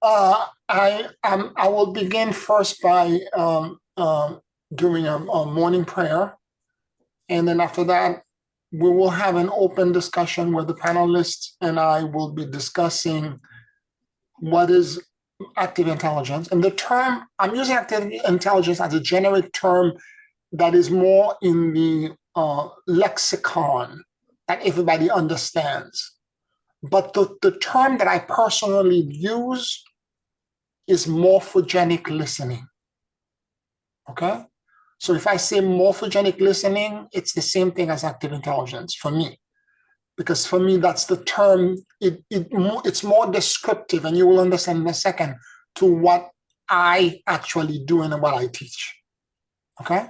I will begin first by doing a morning prayer, and then after that, we will have an open discussion where the panelists and I will be discussing what is active intelligence. And the term, I'm using active intelligence as a generic term that is more in the lexicon that everybody understands. But the term that I personally use is morphogenic listening. Okay? So if I say morphogenic listening, it's the same thing as active intelligence for me. Because for me, that's the term, it's more descriptive, and you will understand in a second, to what I actually do and what I teach. Okay?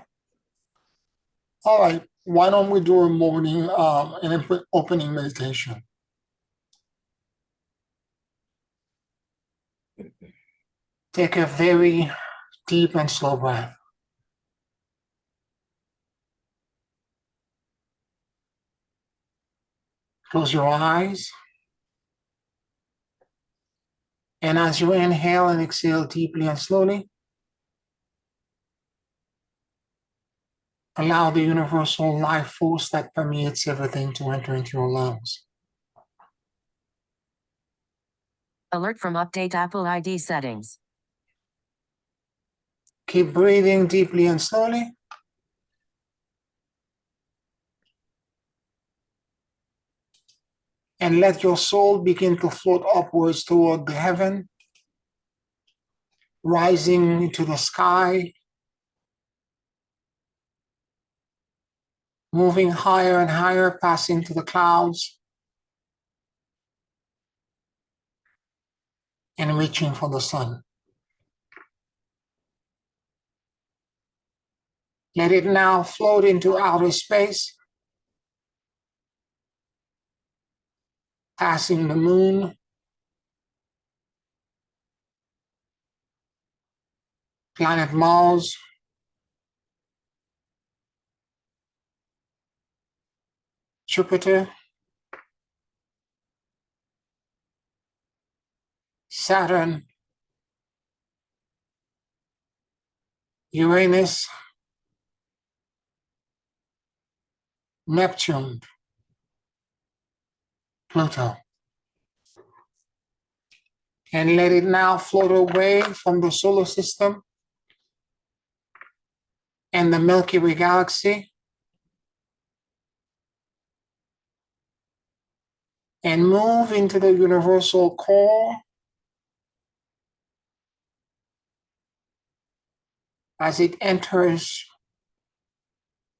All right, why don't we do a morning an opening meditation? Take a very deep and slow breath. Close your eyes. And as you inhale and exhale deeply and slowly, allow the universal life force that permeates everything to enter into your lungs. Alert from update Apple ID settings. Keep breathing deeply and slowly. And let your soul begin to float upwards toward the heaven, rising into the sky, moving higher and higher, passing to the clouds, and reaching for the sun. Let it now float into outer space, passing the moon, planet Mars, Jupiter, Saturn, Uranus, Neptune, Pluto. And let it now float away from the solar system and the Milky Way galaxy, and move into the universal core as it enters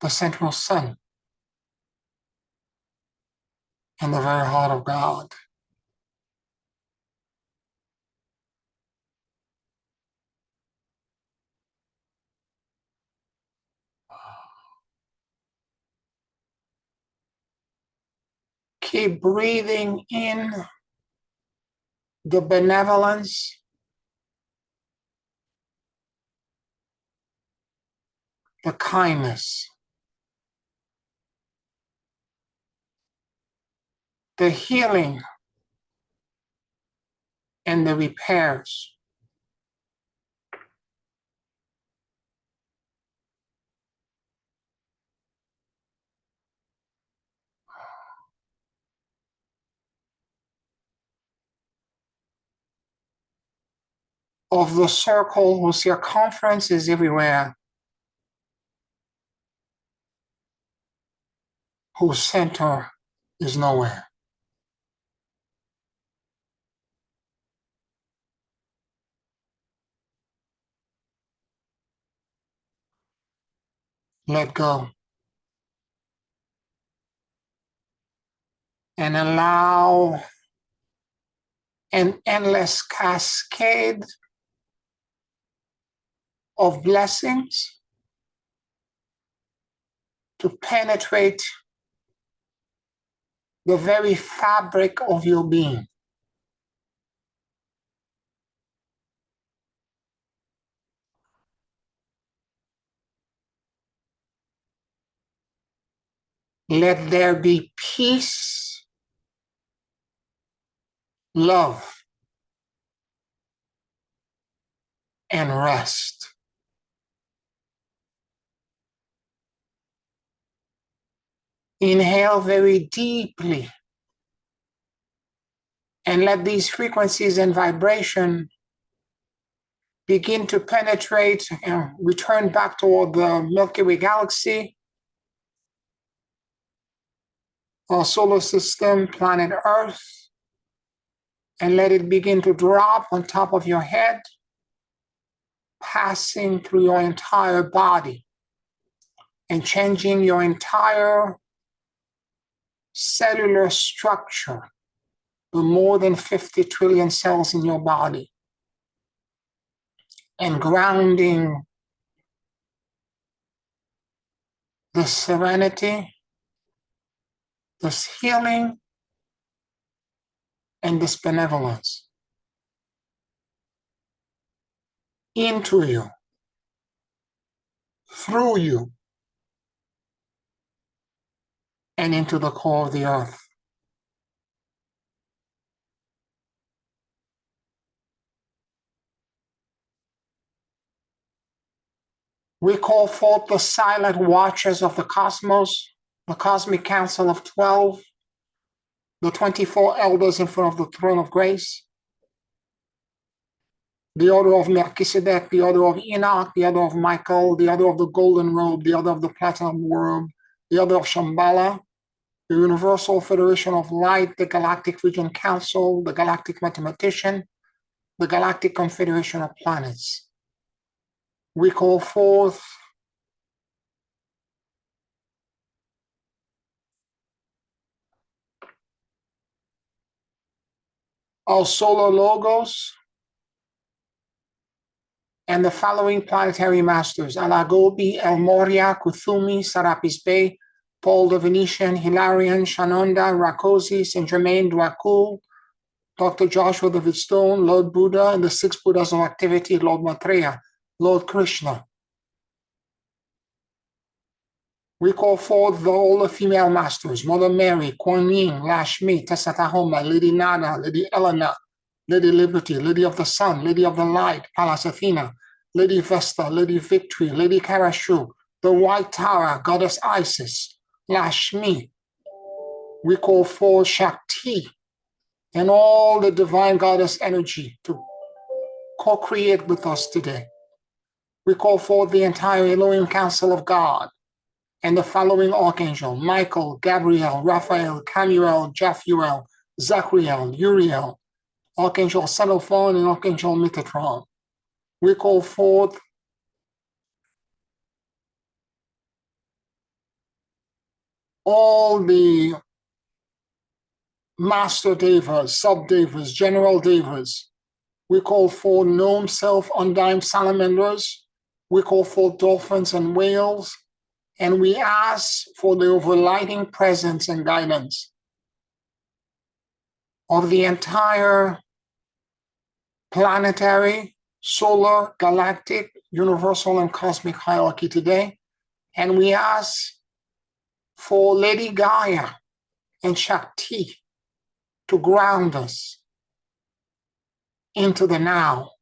the central sun and the very heart of God. Keep breathing in the benevolence, the kindness, the healing, and the repairs of the circle whose circumference is everywhere, whose center is nowhere. Let go. And allow an endless cascade of blessings to penetrate the very fabric of your being. Let there be peace, love, and rest. Inhale very deeply and let these frequencies and vibration begin to penetrate and return back toward the Milky Way galaxy, our solar system, planet Earth, and let it begin to drop on top of your head, passing through your entire body and changing your entire cellular structure, the more than 50 trillion cells in your body, and grounding this serenity, this healing, and this benevolence into you, through you, and into the core of the earth. We call forth the silent watchers of the cosmos, the cosmic council of 12, the 24 elders in front of the throne of grace, the order of Melchizedek, the order of Enoch, the order of Michael, the order of the golden robe, the order of the platinum robe, the order of Shambhala, the Universal Federation of Light, the Galactic Region Council, the Galactic Mathematician, the Galactic Confederation of Planets. We call forth our solar logos and the following planetary masters: Alagobi, El Moria, Kuthumi, Serapis Bey, Paul the Venetian, Hilarion, Shanonda, Rakosi, Saint Germain, Dwakul, Dr. Joshua the Vidstone, Lord Buddha, and the six Buddhas of activity, Lord Maitreya, Lord Krishna. We call forth all the female masters: Mother Mary, Kuan Yin, Lashmi, Tessa Tahoma, Lady Nada, Lady Elena, Lady Liberty, Lady of the Sun, Lady of the Light, Pallas Athena, Lady Vesta, Lady Victory, Lady Karashu, the White Tower, Goddess Isis, Lashmi. We call forth Shakti and all the divine goddess energy to co-create with us today. We call forth the entire Elohim Council of God and the following archangel: Michael, Gabriel, Raphael, Camuel, Japhuel, Zachriel, Uriel, Archangel Salophon, and Archangel Metatron. We call forth all the master devas, sub-devas, general devas. We call forth gnome, self, undying salamanders. We call forth dolphins and whales. And we ask for the overlighting presence and guidance of the entire planetary, solar, galactic, universal, and cosmic hierarchy today. And we ask for Lady Gaia and Shakti to ground us into the now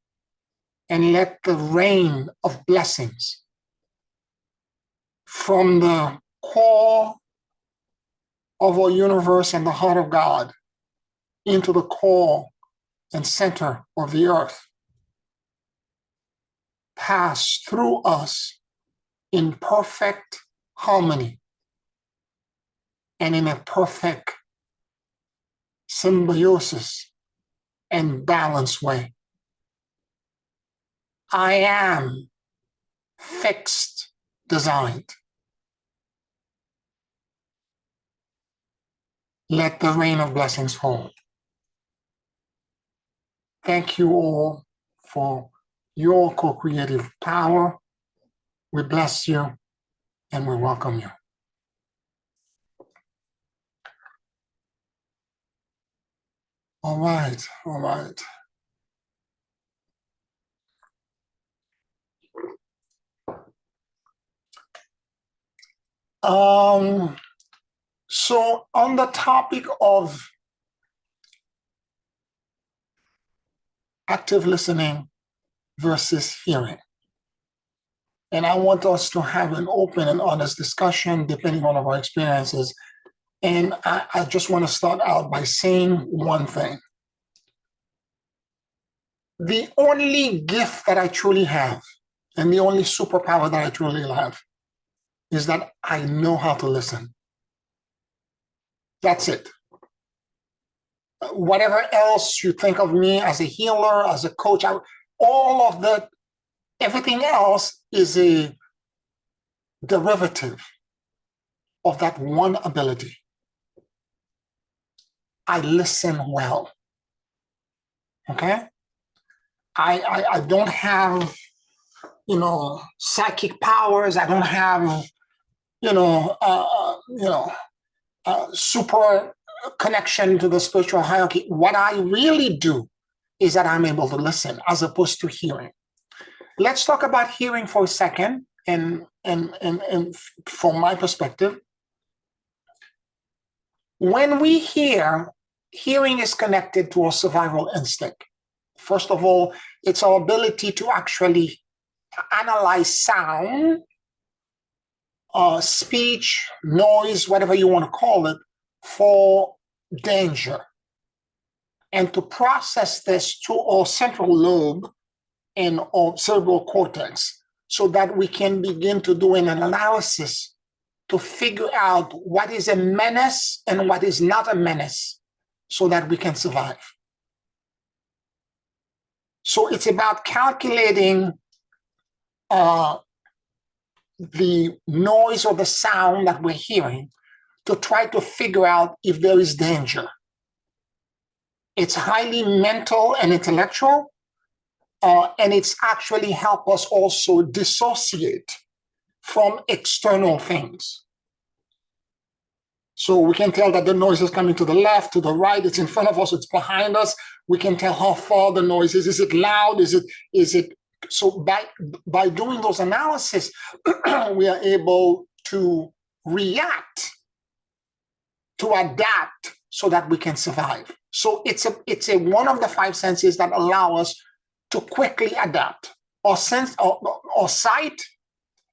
and let the rain of blessings from the core of our universe and the heart of God into the core and center of the earth pass through us in perfect harmony and in a perfect symbiosis and balanced way. I am fixed, designed. Let the rain of blessings fall. Thank you all for your co-creative power. We bless you and we welcome you. All right, all right. So on the topic of active listening versus hearing. And I want us to have an open and honest discussion depending on our experiences. And I just want to start out by saying one thing. The only gift that I truly have, and the only superpower that I truly have, is that I know how to listen. That's it. Whatever else you think of me as a healer, as a coach, all of that, everything else is a derivative of that one ability. I listen well. Okay? I don't have, psychic powers. I don't have, super connection to the spiritual hierarchy. What I really do is that I'm able to listen as opposed to hearing. Let's talk about hearing for a second. And from my perspective, when we hear, hearing is connected to our survival instinct. First of all, it's our ability to actually analyze sound, speech, noise, whatever you want to call it, for danger, and to process this to our central lobe and our cerebral cortex so that we can begin to do an analysis to figure out what is a menace and what is not a menace so that we can survive. So it's about calculating the noise or the sound that we're hearing to try to figure out if there is danger. It's highly mental and intellectual, and it's actually help us also dissociate from external things. So we can tell that the noise is coming to the left, to the right, it's in front of us, it's behind us. We can tell how far the noise is. Is it loud? Is it? So by doing those analysis, we are able to react, to adapt so that we can survive. So it's a one of the five senses that allow us to quickly adapt. Our sense, our sight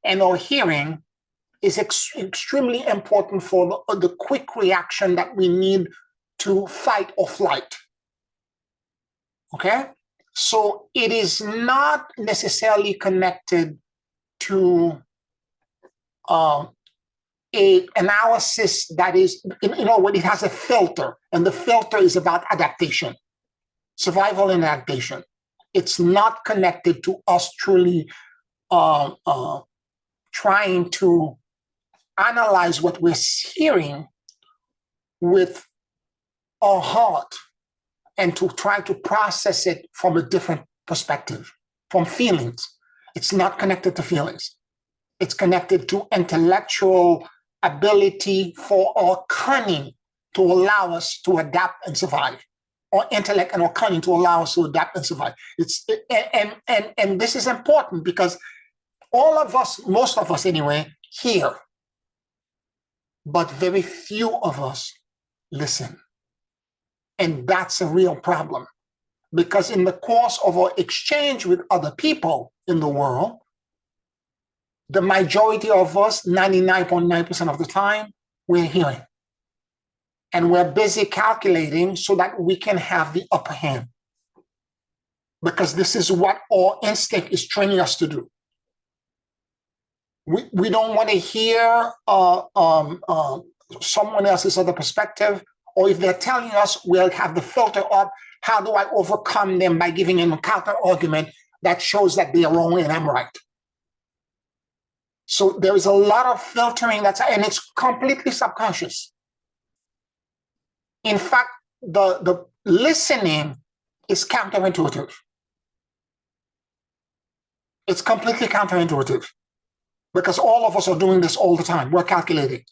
and our hearing is extremely important for the quick reaction that we need to fight or flight. Okay? So it is not necessarily connected to a analysis that is, when it has a filter, and the filter is about adaptation, survival and adaptation. It's not connected to us truly trying to analyze what we're hearing with our heart and to try to process it from a different perspective, from feelings. It's not connected to feelings. It's connected to intellectual ability for our cunning to allow us to adapt and survive. Our intellect and our cunning to allow us to adapt and survive. And this is important because all of us, most of us anyway, hear, but very few of us listen. And that's a real problem, because in the course of our exchange with other people in the world, the majority of us, 99.9% of the time, we're hearing. And we're busy calculating so that we can have the upper hand. Because this is what our instinct is training us to do. We don't want to hear someone else's other perspective, or if they're telling us, we'll have the filter up. How do I overcome them by giving them a counter argument that shows that they're wrong and I'm right? So there is a lot of filtering and it's completely subconscious. In fact, the listening is counterintuitive. It's completely counterintuitive because all of us are doing this all the time. We're calculating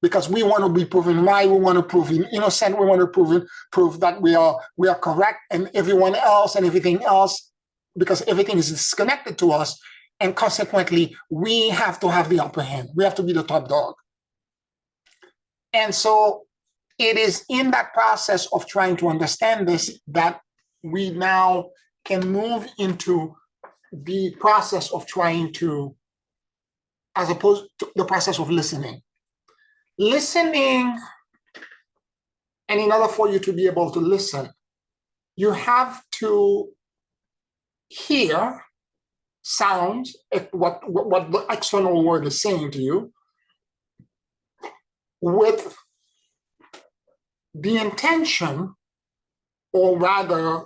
because we want to be proven right. We want to prove innocent. We want to prove that we are correct, and everyone else and everything else, because everything is disconnected to us. And consequently, we have to have the upper hand. We have to be the top dog. And so it is in that process of trying to understand this that we now can move into the process of trying to, as opposed to the process of listening. Listening, and in order for you to be able to listen, you have to hear sounds, what the external world is saying to you, with the intention, or rather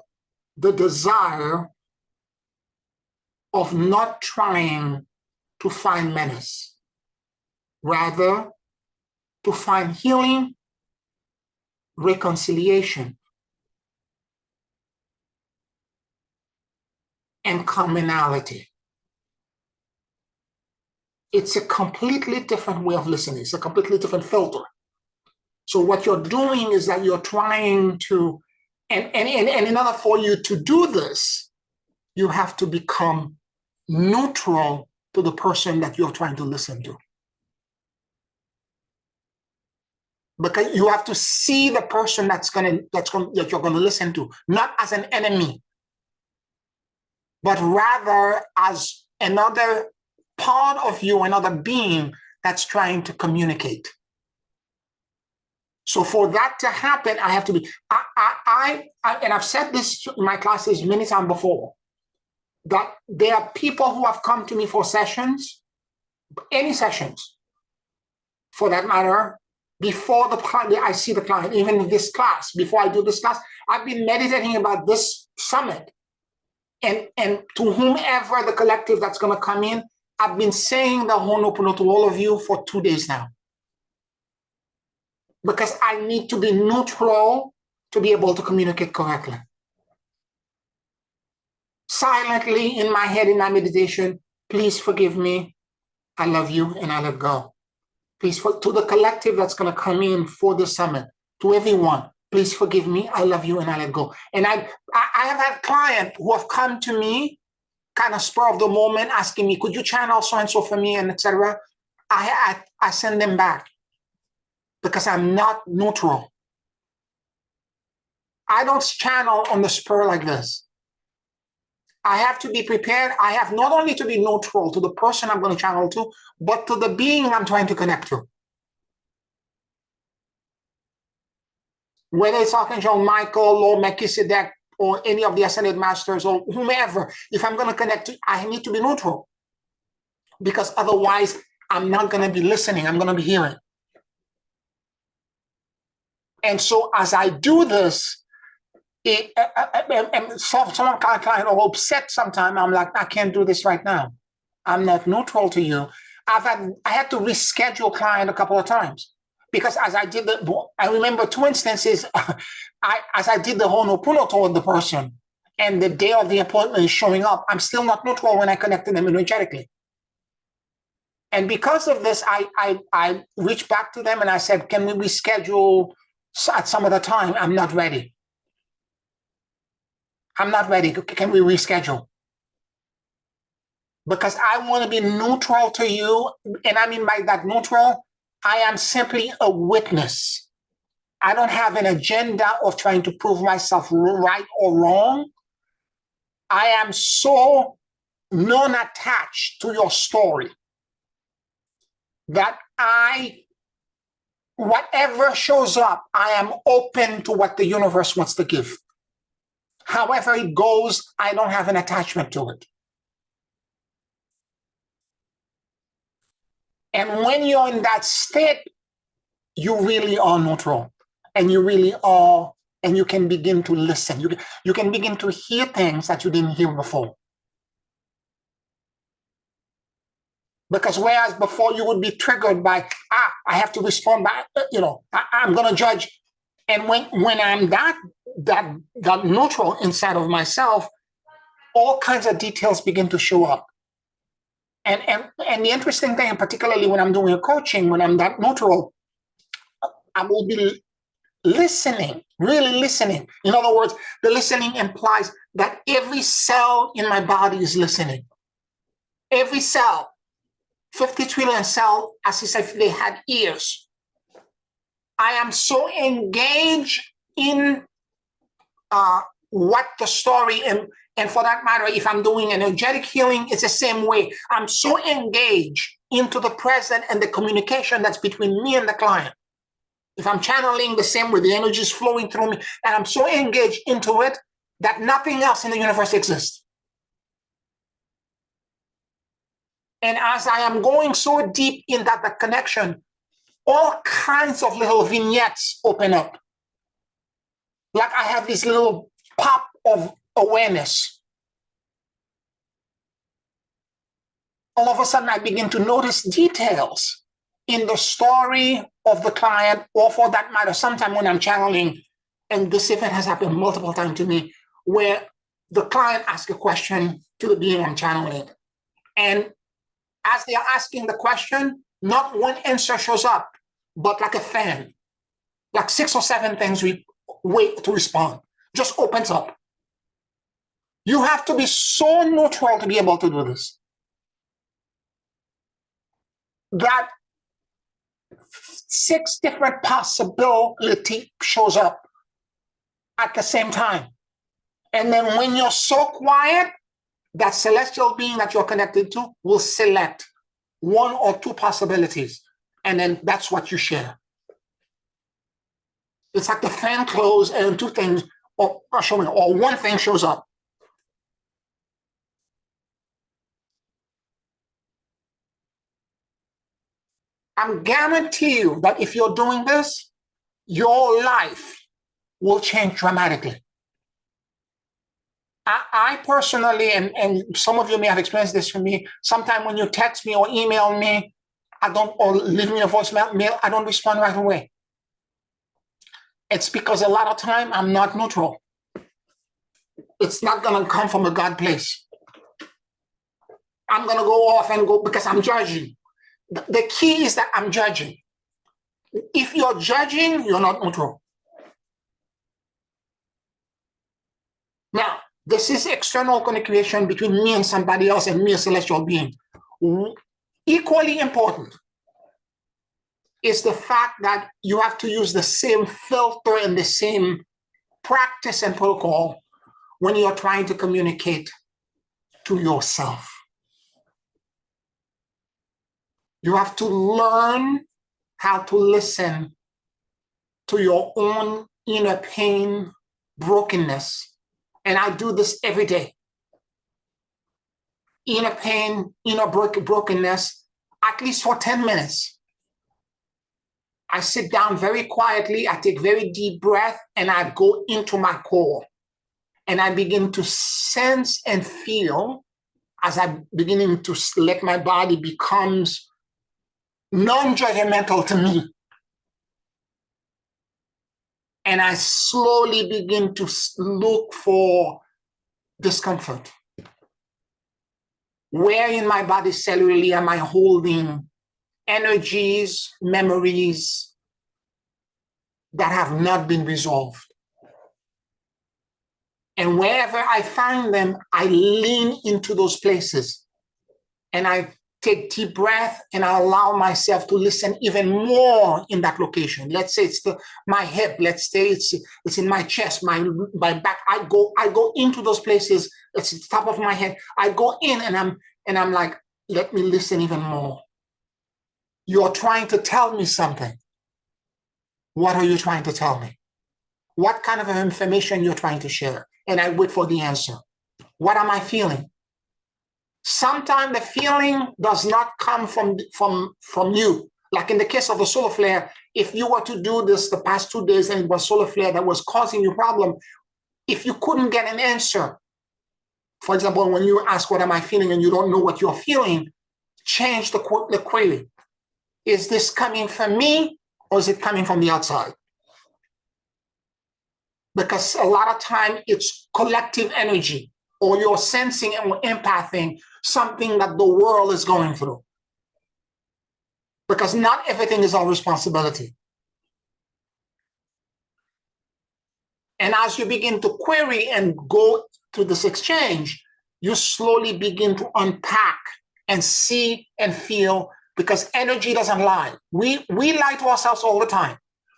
the desire, of not trying to find menace, rather to find healing, reconciliation, and commonality. It's a completely different way of listening. It's a completely different filter. So what you're doing is that you're trying to, and in order for you to do this, you have to become neutral to the person that you're trying to listen to. Because you have to see the person that you're going to listen to, not as an enemy, but rather as another part of you, another being that's trying to communicate. So for that to happen, I have to be, and I've said this in my classes many times before, that there are people who have come to me for sessions, any sessions, for that matter, before the client, I see the client, even this class, before I do this class, I've been meditating about this summit. And to whomever the collective that's going to come in, I've been saying the Ho'oponopono to all of you for 2 days now. Because I need to be neutral to be able to communicate correctly. Silently in my head, in my meditation, please forgive me, I love you, and I let go. Please, to the collective that's going to come in for the summit, to everyone, please forgive me, I love you, and I let go. And I have had clients who have come to me, kind of spur of the moment, asking me, could you channel so-and-so for me, and etc. I send them back because I'm not neutral. I don't channel on the spur like this. I have to be prepared. I have not only to be neutral to the person I'm going to channel to, but to the being I'm trying to connect to. Whether it's Archangel Michael or Melchizedek or any of the Ascended Masters or whomever, if I'm going to connect to, I need to be neutral. Because otherwise, I'm not going to be listening. I'm going to be hearing. And so as I do this, some client are upset sometimes. I'm like, I can't do this right now. I'm not neutral to you. I had to reschedule client a couple of times because as I did I remember 2 instances, as I did the Ho'oponopono toward the person and the day of the appointment is showing up, I'm still not neutral when I connect to them energetically. And because of this, I reached back to them and I said, can we reschedule at some other time? I'm not ready. I'm not ready. Can we reschedule? Because I want to be neutral to you. And I mean by that neutral, I am simply a witness. I don't have an agenda of trying to prove myself right or wrong. I am so non-attached to your story that whatever shows up, I am open to what the universe wants to give. However it goes, I don't have an attachment to it. And when you're in that state, you really are neutral. And you really are, and you can begin to listen. You can begin to hear things that you didn't hear before. Because whereas before you would be triggered by, I have to respond by, I'm going to judge. And when I'm that neutral inside of myself, all kinds of details begin to show up. And the interesting thing, particularly when I'm doing a coaching, when I'm that neutral, I will be listening, really listening. In other words, the listening implies that every cell in my body is listening. Every cell, 50 trillion cells, as if they had ears. I am so engaged in what the story, and for that matter, if I'm doing energetic healing, it's the same way. I'm so engaged into the present and the communication that's between me and the client. If I'm channeling the same way, the energy is flowing through me, and I'm so engaged into it that nothing else in the universe exists. And as I am going so deep in that connection, all kinds of little vignettes open up. Like I have this little pop of awareness. All of a sudden, I begin to notice details in the story of the client, or for that matter, sometime when I'm channeling, and this event has happened multiple times to me, where the client asks a question to the being I'm channeling. And as they are asking the question, not one answer shows up, but like a fan, like 6 or 7 things we wait to respond, just opens up. You have to be so neutral to be able to do this. That 6 different possibility shows up at the same time. And then when you're so quiet, that celestial being that you're connected to will select 1 or 2 possibilities. And then that's what you share. It's like the fan closes and 2 things or 1 thing shows up. I'm guarantee you that if you're doing this, your life will change dramatically. I personally, and some of you may have experienced this for me, sometimes when you text me or email me, or leave me a voicemail, I don't respond right away. It's because a lot of time I'm not neutral. It's not gonna come from a God place. I'm gonna go off and go because I'm judging. The key is that I'm judging. If you're judging, you're not neutral. Now, this is external communication between me and somebody else and me, a celestial being. Equally important is the fact that you have to use the same filter and the same practice and protocol when you're trying to communicate to yourself. You have to learn how to listen to your own inner pain, brokenness. And I do this every day. Inner pain, inner brokenness, at least for 10 minutes. I sit down very quietly, I take very deep breath, and I go into my core. And I begin to sense and feel as I'm beginning to let my body becomes non-judgmental to me. And I slowly begin to look for discomfort. Where in my body cellularly am I holding energies, memories that have not been resolved? And wherever I find them, I lean into those places. And I take deep breath and I allow myself to listen even more in that location. Let's say it's my hip. Let's say it's in my chest, my back. I go into those places. It's the top of my head. I go in and I'm like, let me listen even more. You're trying to tell me something. What are you trying to tell me? What kind of information you're trying to share? And I wait for the answer. What am I feeling? Sometimes the feeling does not come from you. Like in the case of the solar flare, if you were to do this the past 2 days and it was solar flare that was causing you problem, if you couldn't get an answer, for example, when you ask what am I feeling and you don't know what you're feeling, change the query. Is this coming from me or is it coming from the outside? Because a lot of time it's collective energy, or you're sensing and empathing something that the world is going through. Because not everything is our responsibility. And as you begin to query and go through this exchange, you slowly begin to unpack and see and feel, because energy doesn't lie. We lie to ourselves all the time.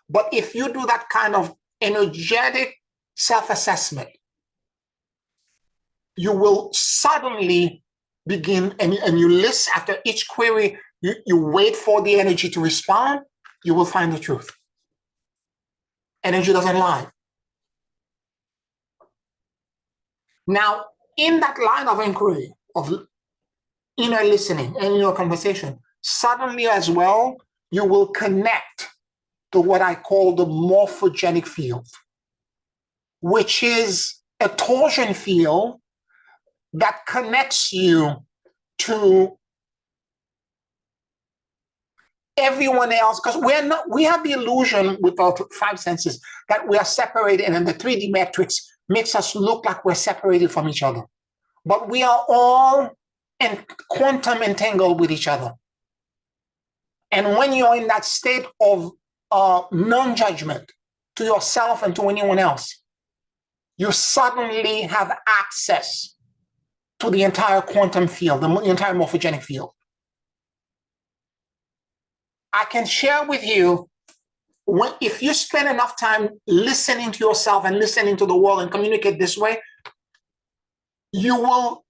But if you do that kind of energetic self-assessment, you will suddenly begin, and you listen after each query, you wait for the energy to respond, you will find the truth. Energy doesn't lie. Now, in that line of inquiry, of inner listening and inner conversation, suddenly as well, you will connect to what I call the morphogenic field, which is a torsion field that connects you to everyone else, because we have the illusion with our five senses that we are separated, and then the 3D matrix makes us look like we're separated from each other. But we are all in quantum entangled with each other. And when you're in that state of non-judgment to yourself and to anyone else, you suddenly have access to the entire quantum field, the entire morphogenic field. I can share with you, if you spend enough time listening to yourself and listening to the world and communicate this way, you will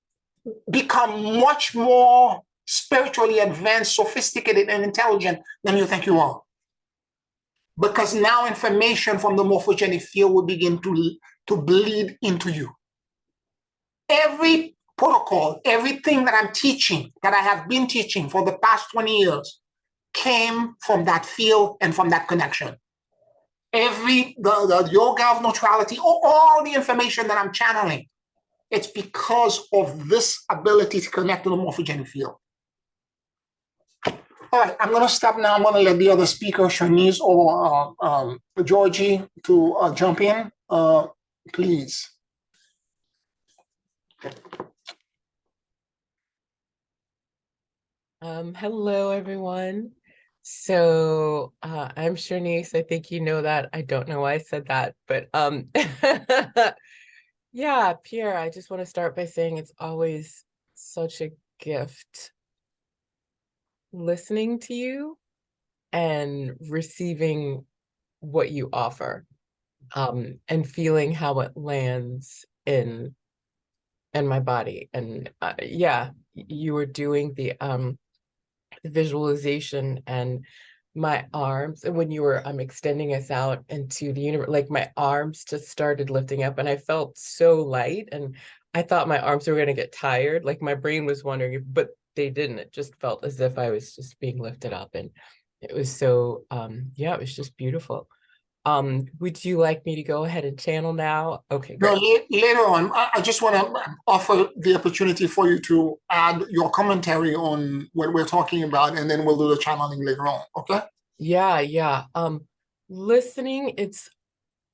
become much more spiritually advanced, sophisticated, and intelligent than you think you are. Because now information from the morphogenic field will begin to bleed into you. Every protocol, everything that I'm teaching, that I have been teaching for the past 20 years, came from that field and from that connection. The yoga of neutrality, all the information that I'm channeling, it's because of this ability to connect to the morphogenic field. All right, I'm going to stop now. I'm going to let the other speaker, Shanice or Georgie, to jump in, please. Hello, everyone. So I'm Shanice. I think you know that. I don't know why I said that, but yeah, Pierre, I just want to start by saying it's always such a gift listening to you and receiving what you offer, and feeling how it lands in my body. And yeah, you were doing the visualization, and my arms, and when you were extending us out into the universe, like my arms just started lifting up, and I felt so light, and I thought my arms were going to get tired. Like my brain was wondering if, but they didn't. It just felt as if I was just being lifted up, and it was so yeah, it was just beautiful. Would you like me to go ahead and channel now? Okay, No, great. later on, I just want to offer the opportunity for you to add your commentary on what we're talking about, and then we'll do the channeling later on, okay? Yeah. Listening,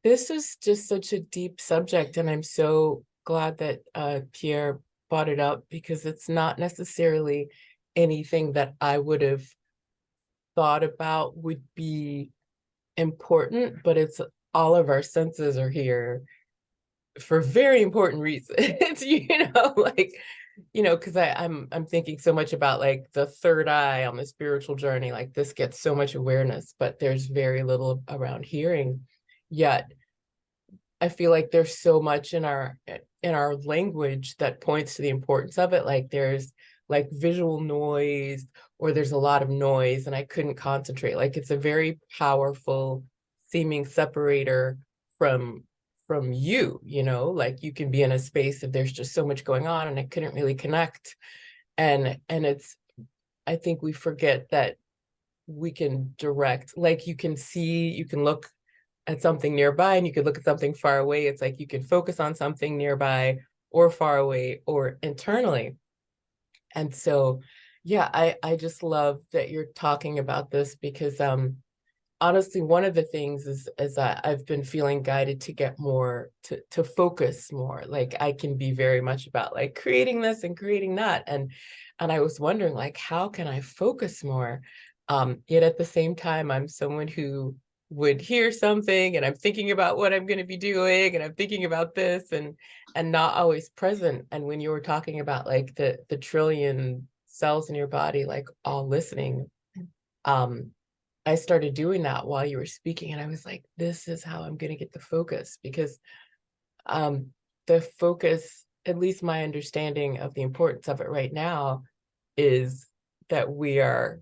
this is just such a deep subject, and I'm so glad that Pierre brought it up, because it's not necessarily anything that I would have thought about would be important, but it's all of our senses are here for very important reasons, like, because I'm thinking so much about like the third eye on the spiritual journey, like this gets so much awareness, but there's very little around hearing. Yet I feel like there's so much in our language that points to the importance of it. Like there's like visual noise, or there's a lot of noise and I couldn't concentrate. Like it's a very powerful seeming separator from you, like you can be in a space if there's just so much going on, and I couldn't really connect. And it's, I think we forget that we can direct, like you can look at something nearby and you could look at something far away. It's like you can focus on something nearby or far away or internally. And so, yeah, I just love that you're talking about this, because honestly, one of the things is that I've been feeling guided to get more to focus more. Like I can be very much about like creating this and creating that. And I was wondering, like, how can I focus more? Yet at the same time, I'm someone who would hear something and I'm thinking about what I'm going to be doing, and I'm thinking about this, and not always present. And when you were talking about like the trillion cells in your body, like all listening, I started doing that while you were speaking, and I was like, this is how I'm going to get the focus, because the focus at least my understanding of the importance of it right now is that we are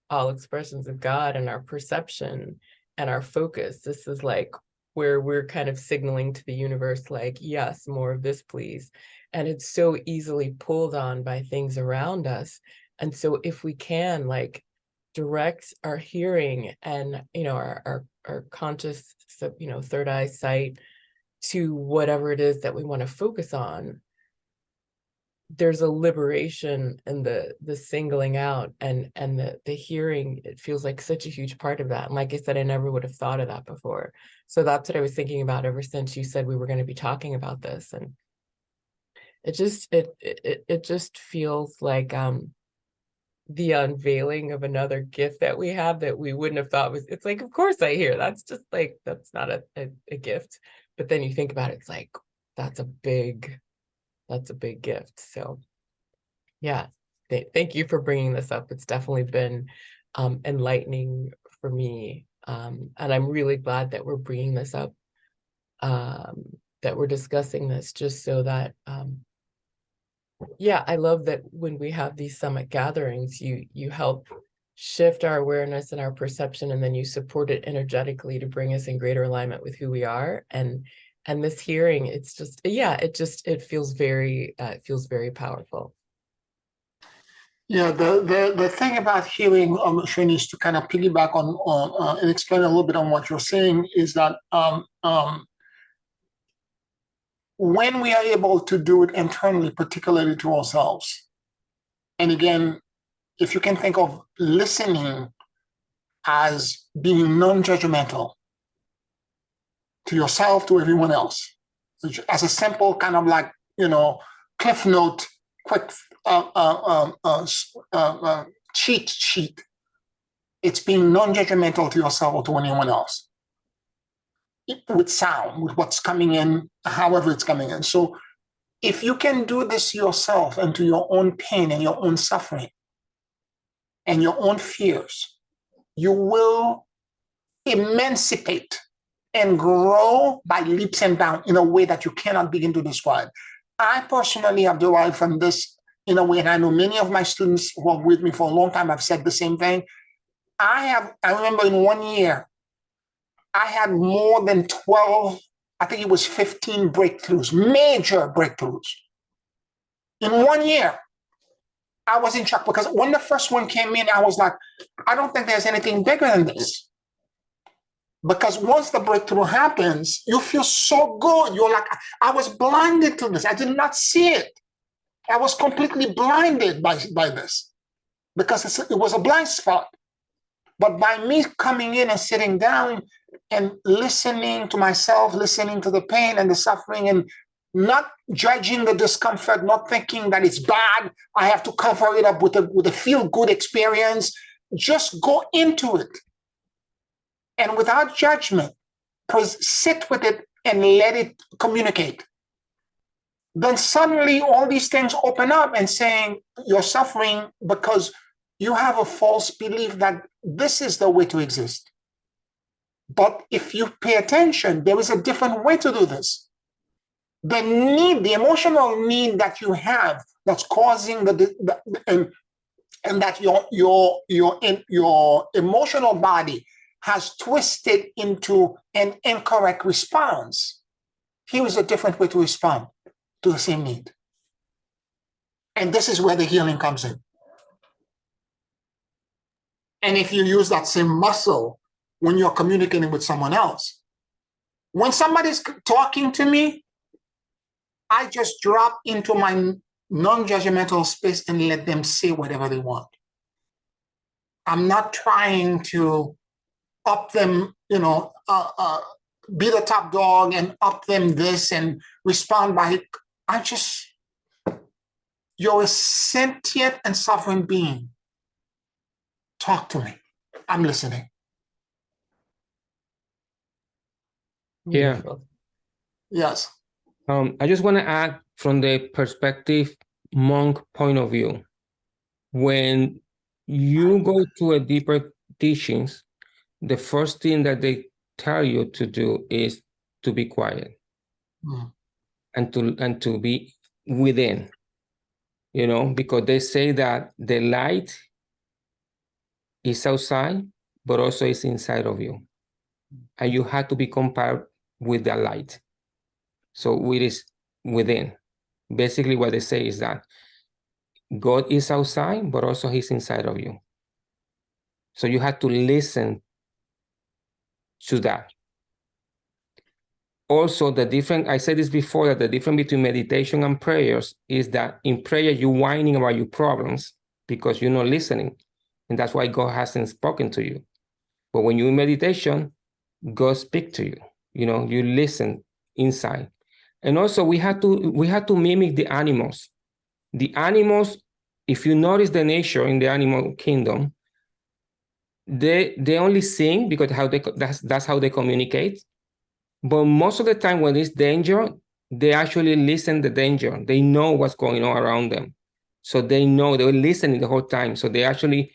all expressions of God, and our perception and our focus. This is like where we're kind of signaling to the universe, like, yes, more of this, please. And it's so easily pulled on by things around us. And so if we can like direct our hearing and, you know, our conscious, you know, third eye sight to whatever it is that we want to focus on, there's a liberation in the singling out and the hearing. It feels like such a huge part of that. And like I said, I never would have thought of that before. So that's what I was thinking about ever since you said we were going to be talking about this. And it just feels like the unveiling of another gift that we have that we wouldn't have thought was, it's like, of course I hear, that's just like, that's not a gift. But then you think about it, it's like, that's a big gift. So yeah, thank you for bringing this up. It's definitely been enlightening for me. And I'm really glad that we're bringing this up, that we're discussing this, just so that, yeah, I love that when we have these summit gatherings, you help shift our awareness and our perception, and then you support it energetically to bring us in greater alignment with who we are. And this hearing, it's just, yeah, it feels very powerful. Yeah, the thing about healing, Shani, is to kind of piggyback on and explain a little bit on what you're saying, is that when we are able to do it internally, particularly to ourselves, and again, if you can think of listening as being non-judgmental to yourself, to everyone else, as a simple kind of like, you know, cliff note, quick cheat sheet. It's being non-judgmental to yourself or to anyone else, with sound, with what's coming in, however it's coming in. So if you can do this yourself and to your own pain and your own suffering and your own fears, you will emancipate and grow by leaps and bounds in a way that you cannot begin to describe. I personally have derived from this in a way, and I know many of my students who are with me for a long time have said the same thing. I remember in 1 year, I had more than 12, I think it was 15 breakthroughs, major breakthroughs. In 1 year, I was in shock, because when the first one came in, I was like, I don't think there's anything bigger than this. Because once the breakthrough happens, you feel so good. You're like, I was blinded to this. I did not see it. I was completely blinded by this, because it was a blind spot. But by me coming in and sitting down and listening to myself, listening to the pain and the suffering, and not judging the discomfort, not thinking that it's bad, I have to cover it up with a feel-good experience, just go into it. And without judgment, sit with it and let it communicate. Then suddenly all these things open up and saying you're suffering because you have a false belief that this is the way to exist. But if you pay attention, there is a different way to do this. The need, the emotional need that you have, that's causing and that your emotional body has twisted into an incorrect response. Here is a different way to respond to the same need. And this is where the healing comes in. And if you use that same muscle when you're communicating with someone else, when somebody's talking to me, I just drop into my non-judgmental space and let them say whatever they want. I'm not trying to up them, you know, be the top dog and up them this and respond by, you're a sentient and sovereign being. Talk to me. I'm listening. Yeah. Beautiful. Yes. I just want to add from the perspective monk point of view. When you go to a deeper teachings, the first thing that they tell you to do is to be quiet and to be within, because they say that the light is outside, but also is inside of you. And you have to be compared with the light. So it is within. Basically, what they say is that God is outside, but also he's inside of you. So you have to listen to that. Also, I said this before, that the difference between meditation and prayers is that in prayer, you're whining about your problems because you're not listening. And that's why God hasn't spoken to you. But when you're in meditation, God speaks to you. You listen inside. And also we have to mimic the animals. The animals, if you notice the nature in the animal kingdom, they only sing because that's how they communicate. But most of the time when it's danger, they actually listen to the danger. They know what's going on around them. So they know, they're listening the whole time. So they actually,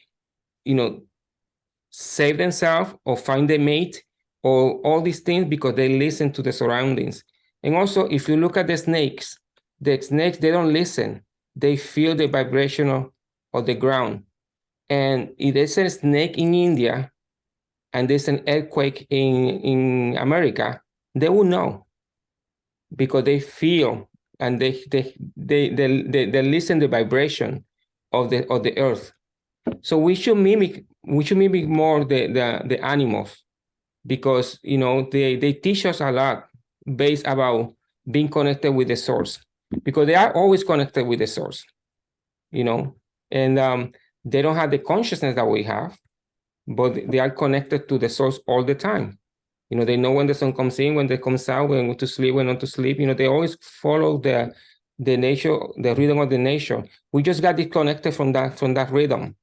save themselves or find a mate or all these things because they listen to the surroundings. And also, if you look at the snakes, they don't listen. They feel the vibration of the ground. And if there's a snake in India and there's an earthquake in America, they will know because they feel and they listen the vibration of the earth. So we should mimic more the animals because they teach us a lot based about being connected with the source, because they are always connected with the source, and they don't have the consciousness that we have, but they are connected to the source all the time. They know when the sun comes in, when it comes out, when to sleep, when not to sleep. They always follow the nature, the rhythm of the nature. We just got disconnected from that rhythm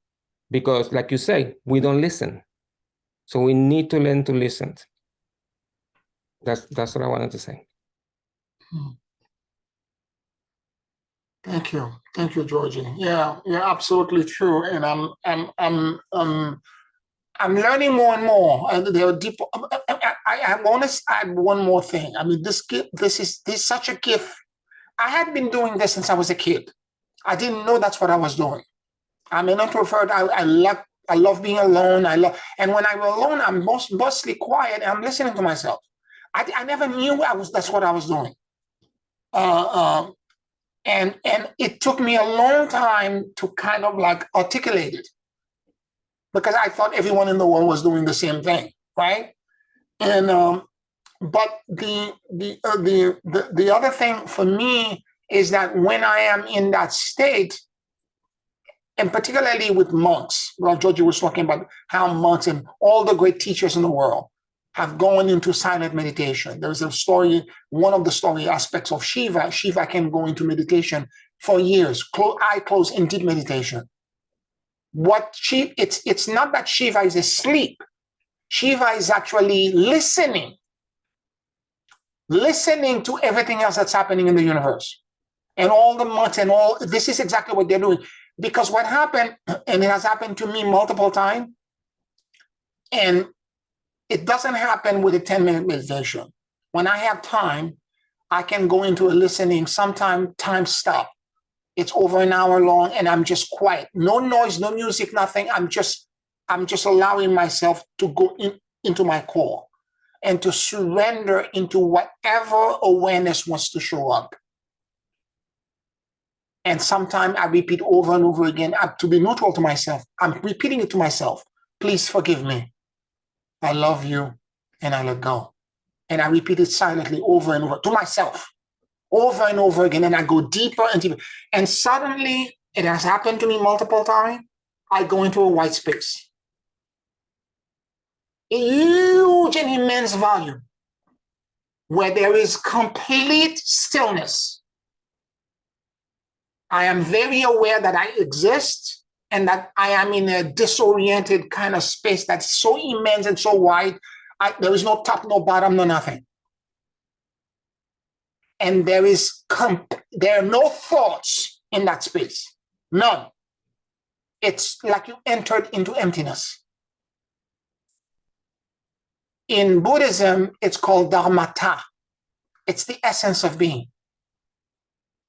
because, like you say, we don't listen. So we need to learn to listen. That's what I wanted to say. Thank you, Georgie. Yeah, absolutely true. And I'm learning more and more. And there are deep. I want to add one more thing. I mean, this is such a gift. I had been doing this since I was a kid. I didn't know that's what I was doing. I'm an introvert. I love being alone. And when I'm alone, I'm mostly quiet and I'm listening to myself. I never knew that's what I was doing. And it took me a long time to kind of like articulate it, because I thought everyone in the world was doing the same thing, right? And but the other thing for me is that when I am in that state, and particularly with monks, well, Georgie was talking about how monks and all the great teachers in the world have gone into silent meditation. There's a story, one of the story aspects of Shiva. Shiva can go into meditation for years, eye closed in deep meditation. It's not that Shiva is asleep. Shiva is actually listening to everything else that's happening in the universe. And all the monks and all, this is exactly what they're doing. Because what happened, and it has happened to me multiple times, and it doesn't happen with a 10-minute meditation. When I have time, I can go into a listening, sometime time stop. It's over an hour long and I'm just quiet. No noise, no music, nothing. I'm just allowing myself to go into my core and to surrender into whatever awareness wants to show up. And sometimes I repeat over and over again, to be neutral to myself. I'm repeating it to myself. Please forgive me. I love you, and I let go. And I repeat it silently over and over to myself, over and over again. And I go deeper and deeper. And suddenly, it has happened to me multiple times, I go into a white space. A huge and immense volume where there is complete stillness. I am very aware that I exist and that I am in a disoriented kind of space that's so immense and so wide. There is no top, no bottom, no nothing. And there are no thoughts in that space. None. It's like you entered into emptiness. In Buddhism, it's called dharmata. It's the essence of being.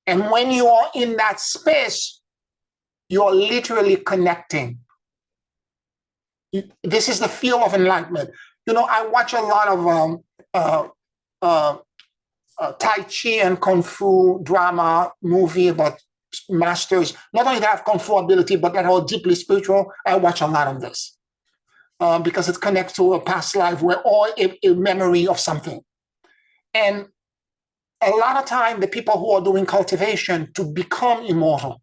And when you are in that space, you're literally connecting. This is the feel of enlightenment. You know, I watch a lot of Tai Chi and Kung Fu drama movie about masters, not only that have Kung Fu ability, but that are deeply spiritual. I watch a lot of this because it connects to a past life or a memory of something. And a lot of time, the people who are doing cultivation to become immortal,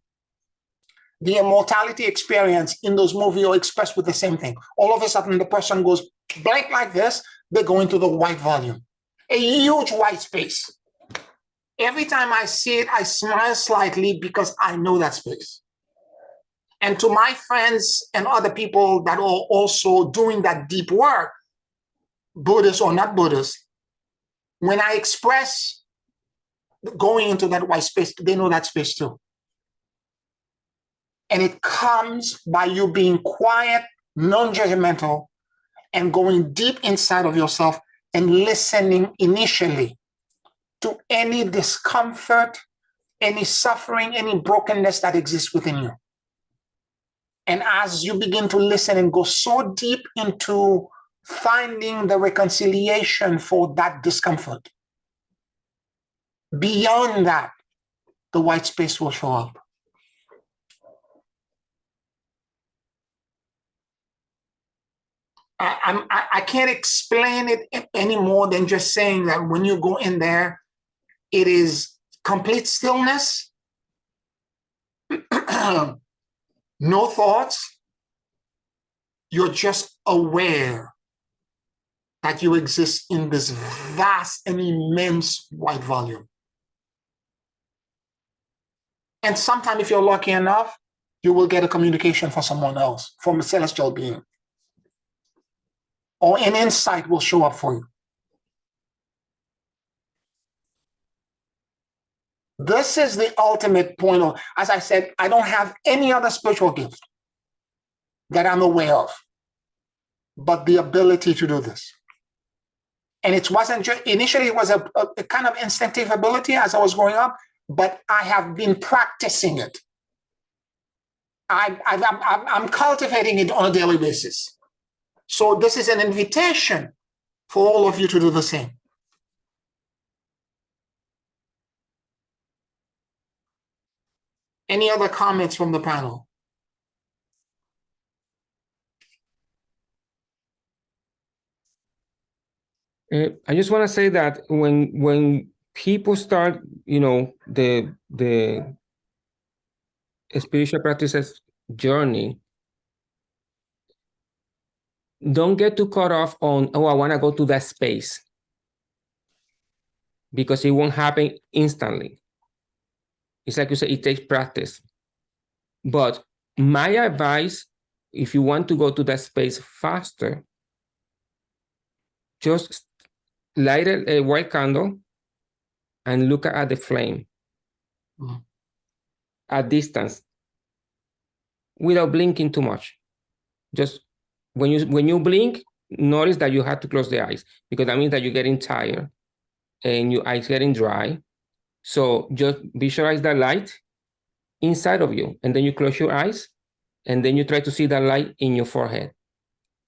the immortality experience in those movies are expressed with the same thing. All of a sudden, the person goes blank like this, they go into the white volume, a huge white space. Every time I see it, I smile slightly because I know that space. And to my friends and other people that are also doing that deep work, Buddhist or not Buddhist, when I express going into that white space, they know that space too. And it comes by you being quiet, non-judgmental, and going deep inside of yourself and listening initially to any discomfort, any suffering, any brokenness that exists within you. And as you begin to listen and go so deep into finding the reconciliation for that discomfort, beyond that, the white space will show up. I can't explain it any more than just saying that when you go in there, it is complete stillness, no thoughts. You're just aware that you exist in this vast and immense white volume. And sometime, if you're lucky enough, you will get a communication from someone else, from a celestial being. Or an insight will show up for you. This is the ultimate point of, as I said, I don't have any other spiritual gift that I'm aware of, but the ability to do this. And it wasn't just, initially it was a kind of instinctive ability as I was growing up, but I have been practicing it. I'm cultivating it on a daily basis. So this is an invitation for all of you to do the same. Any other comments from the panel? I just want to say that when people start, you know, the spiritual practices journey, don't get too caught off on, oh, I want to go to that space, because it won't happen instantly. It's like you said, it takes practice. But my advice, if you want to go to that space faster, just light a white candle and look at the flame at distance without blinking too much. Just when you blink, notice that you have to close the eyes, because that means that you're getting tired and your eyes getting dry. So just visualize that light inside of you, and then you close your eyes, and then you try to see that light in your forehead.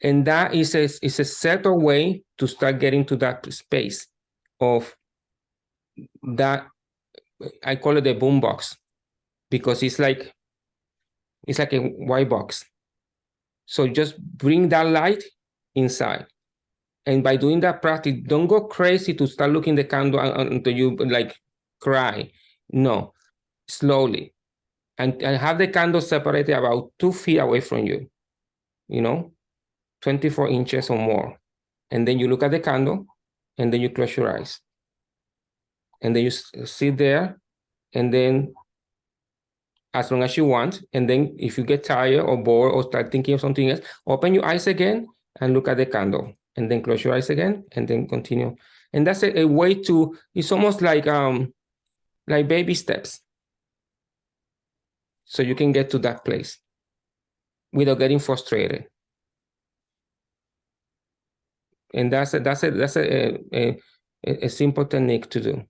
And that is a subtle way to start getting to that space of that. I call it the boom box, because it's like a white box. So just bring that light inside. And by doing that practice, don't go crazy to start looking the candle until you like cry. No, slowly. And have the candle separated about 2 feet away from you, 24 inches or more. And then you look at the candle, and then you close your eyes. And then you sit there, and then as long as you want. And then if you get tired or bored or start thinking of something else, open your eyes again and look at the candle, and then close your eyes again, and then continue. And that's a way to, it's almost like baby steps. So you can get to that place without getting frustrated. And that's a simple technique to do.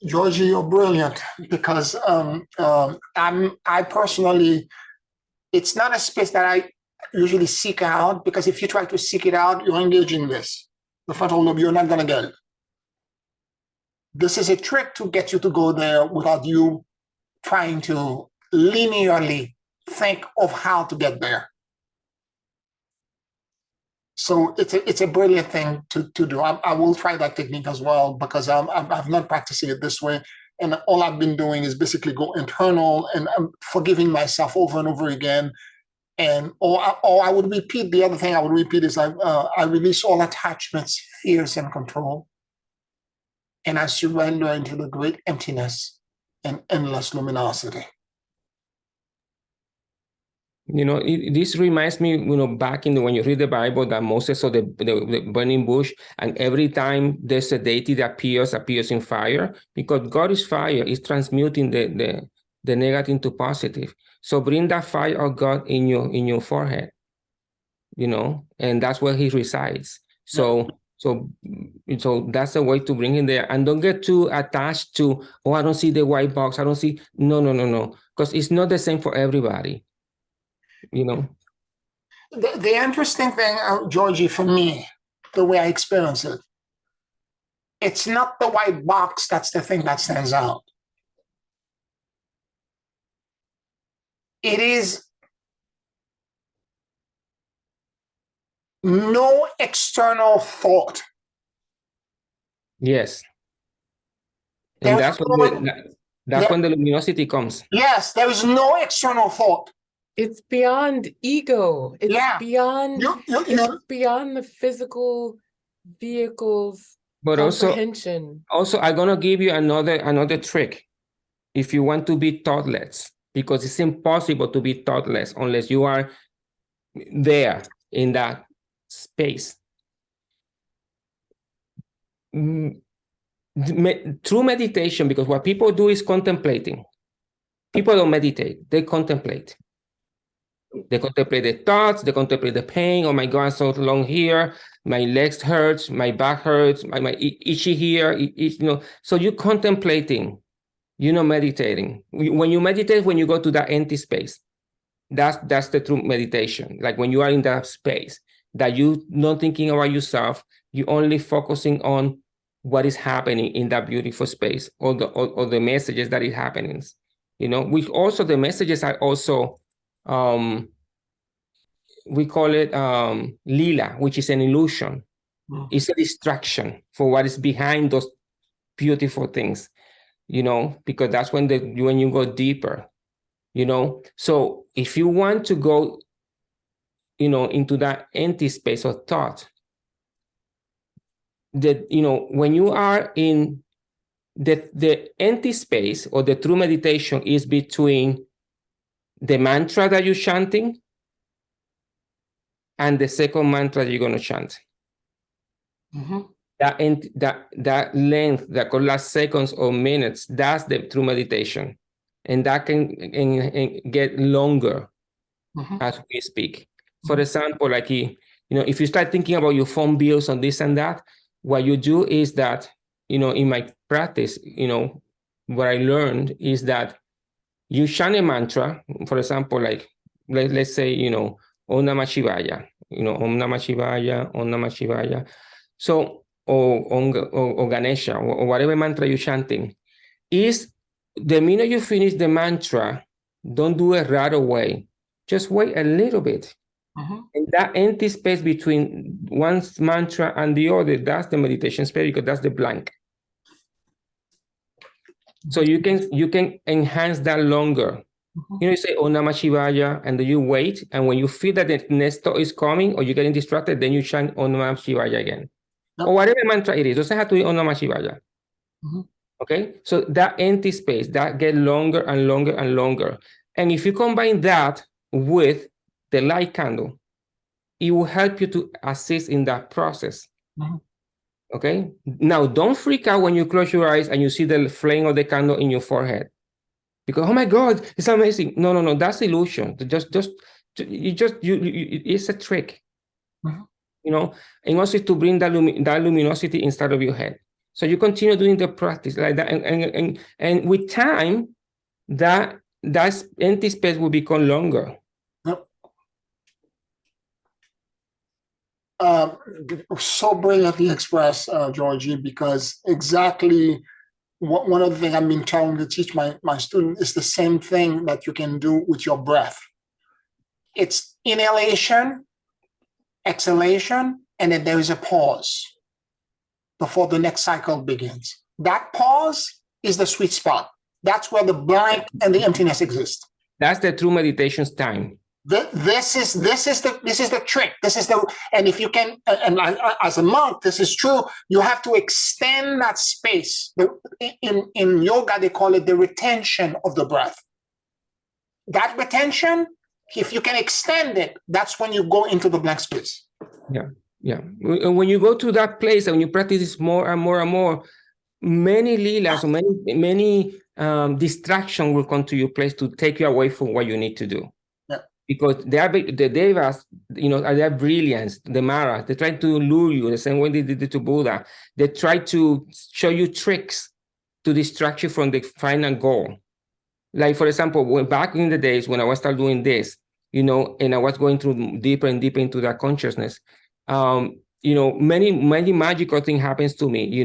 Georgie, you're brilliant because I personally, it's not a space that I usually seek out, because if you try to seek it out, you're engaging this. The frontal lobe, you're not gonna get it. This is a trick to get you to go there without you trying to linearly think of how to get there. So it's a brilliant thing to do. I will try that technique as well, because I've not practicing it this way. And all I've been doing is basically go internal, and I'm forgiving myself over and over again. And or I would repeat, the other thing I would repeat is I release all attachments, fears, and control. And I surrender into the great emptiness and endless luminosity. You know, this reminds me, you know, back in when you read the Bible, that Moses saw the burning bush, and every time there's a deity that appears in fire, because God is fire, is transmuting the negative to positive. So bring that fire of God in your forehead, you know, and that's where He resides. So that's a way to bring him there, and don't get too attached to, oh, I don't see the white box. I don't see. No, because it's not the same for everybody. You know, the interesting thing, Georgie, for me, the way I experience it, it's not the white box that's the thing that stands out. It is no external thought. yes, and There's that's when the luminosity comes. Yes, there is no external thought. It's beyond ego. It's beyond You beyond the physical vehicle's But comprehension. also, I'm gonna give you another trick if you want to be thoughtless, because it's impossible to be thoughtless unless you are there in that space. Through meditation, because what people do is contemplating. People don't meditate, they contemplate. They contemplate the thoughts, they contemplate the pain. Oh my God, I'm so long here. My legs hurts, my back hurts, my itchy here. You know, so you're contemplating, you're not meditating. When you meditate, when you go to that empty space, that's the true meditation. Like when you are in that space, that you not thinking about yourself, you only focusing on what is happening in that beautiful space, or the messages that is happening. You know, which also the messages are also we call it lila, which is an illusion. It's a distraction for what is behind those beautiful things, you know, because that's when you go deeper, you know. So if you want to go, you know, into that empty space of thought, that, you know, when you are in the empty space, or the true meditation is between the mantra that you're chanting and the second mantra that you're going to chant. That length, that could last seconds or minutes, that's the true meditation. And that can get longer as we speak. For example, like, you know, if you start thinking about your phone bills and this and that, what you do is that, you know, in my practice, you know, what I learned is that you chant a mantra. For example, like, let's say, you know, Om Namah Shivaya, you know, Om Namah Shivaya, Om Namah Shivaya. So, or Ganesha, or whatever mantra you're chanting, is the minute you finish the mantra, don't do it right away. Just wait a little bit. And that empty space between one mantra and the other, that's the meditation space, because that's the blank. So you can enhance that longer. You know, you say Om Namah Shivaya, and then you wait, and when you feel that the next thought is coming, or you're getting distracted, then you chant Om Namah Shivaya again. Or whatever mantra it is, doesn't have to be Om Namah Shivaya. Okay, so that empty space, that get longer and longer and longer. And if you combine that with the light candle, it will help you to assist in that process. Okay, now don't freak out when you close your eyes and you see the flame of the candle in your forehead, because, oh my God, it's amazing. No, that's illusion. It's a trick. You know, and also to bring that luminosity inside of your head. So you continue doing the practice like that, and with time, that empty space will become longer. Yep. So brilliantly expressed, Georgie, because exactly one of the things I've been trying to teach my students is the same thing that you can do with your breath. It's inhalation, exhalation, and then there is a pause before the next cycle begins. That pause is the sweet spot. That's where the blank and the emptiness exist. That's the true meditation's time. This is the trick. And if you can, and as a monk, this is true. You have to extend that space. In yoga, they call it the retention of the breath. That retention, if you can extend it, that's when you go into the blank space. Yeah. When you go to that place and you practice this more and more and more, many leelas or many distraction will come to your place to take you away from what you need to do. Because they are the devas, they are brilliance, the Maras. They try to lure you the same way they did it to Buddha. They try to show you tricks to distract you from the final goal. Like, for example, back in the days when I was starting doing this, and I was going through deeper and deeper into that consciousness, many magical thing happens to me.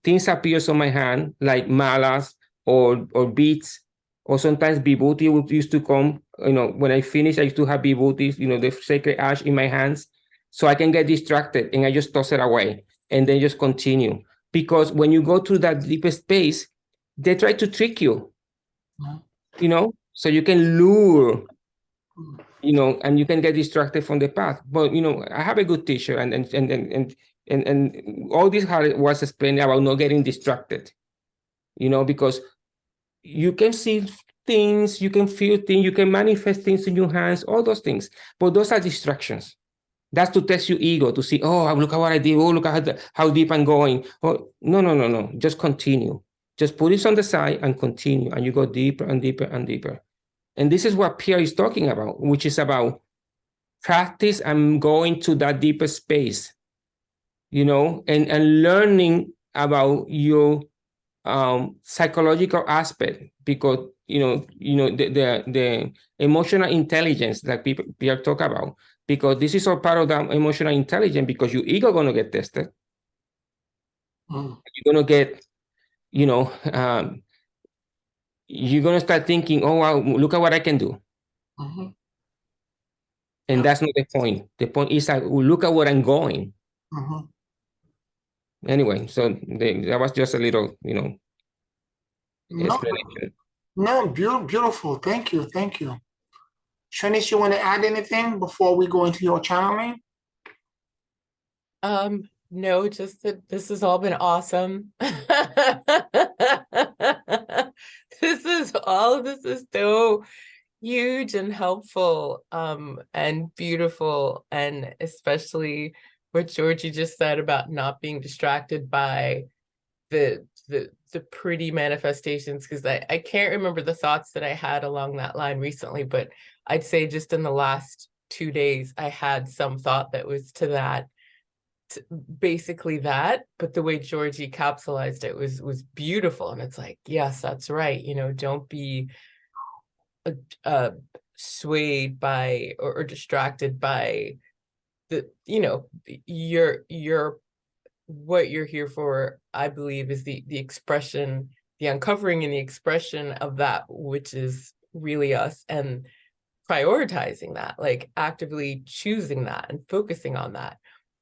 Things appears on my hand, like malas or beads, or sometimes vibhuti used to come. When I finish, I used to have vibhuti, the sacred ash in my hands, so I can get distracted and I just toss it away and then just continue. Because when you go through that deepest space, they try to trick you, so you can lure, and you can get distracted from the path. But I have a good teacher, and all this was explaining about not getting distracted, because you can see things, you can feel things, you can manifest things in your hands, all those things. But those are distractions. That's to test your ego, to see, oh, look at what I did. Oh, look at how deep I'm going. Oh, no. Just continue. Just put it on the side and continue. And you go deeper and deeper and deeper. And this is what Pierre is talking about, which is about practice and going to that deeper space, and learning about your psychological aspect, because the emotional intelligence that Pierre talk about, because this is all part of the emotional intelligence, because your ego gonna get tested. You're gonna get, you're gonna start thinking, oh wow, look at what I can do. And that's not the point. The point is like, look at where I'm going. Anyway, so that was just a little, explanation. No, beautiful. Thank you. Shanice, you want to add anything before we go into your channeling? No, just that this has all been awesome. This is so huge and helpful, and beautiful, and especially what Georgie just said about not being distracted by the pretty manifestations, because I can't remember the thoughts that I had along that line recently, but I'd say just in the last 2 days I had some thought that was to that, basically that, but the way Georgie capsulized it was beautiful. And it's like, yes, that's right, don't be swayed by or distracted by the your what you're here for. I believe is the expression, the uncovering and the expression of that which is really us, and prioritizing that, like actively choosing that and focusing on that.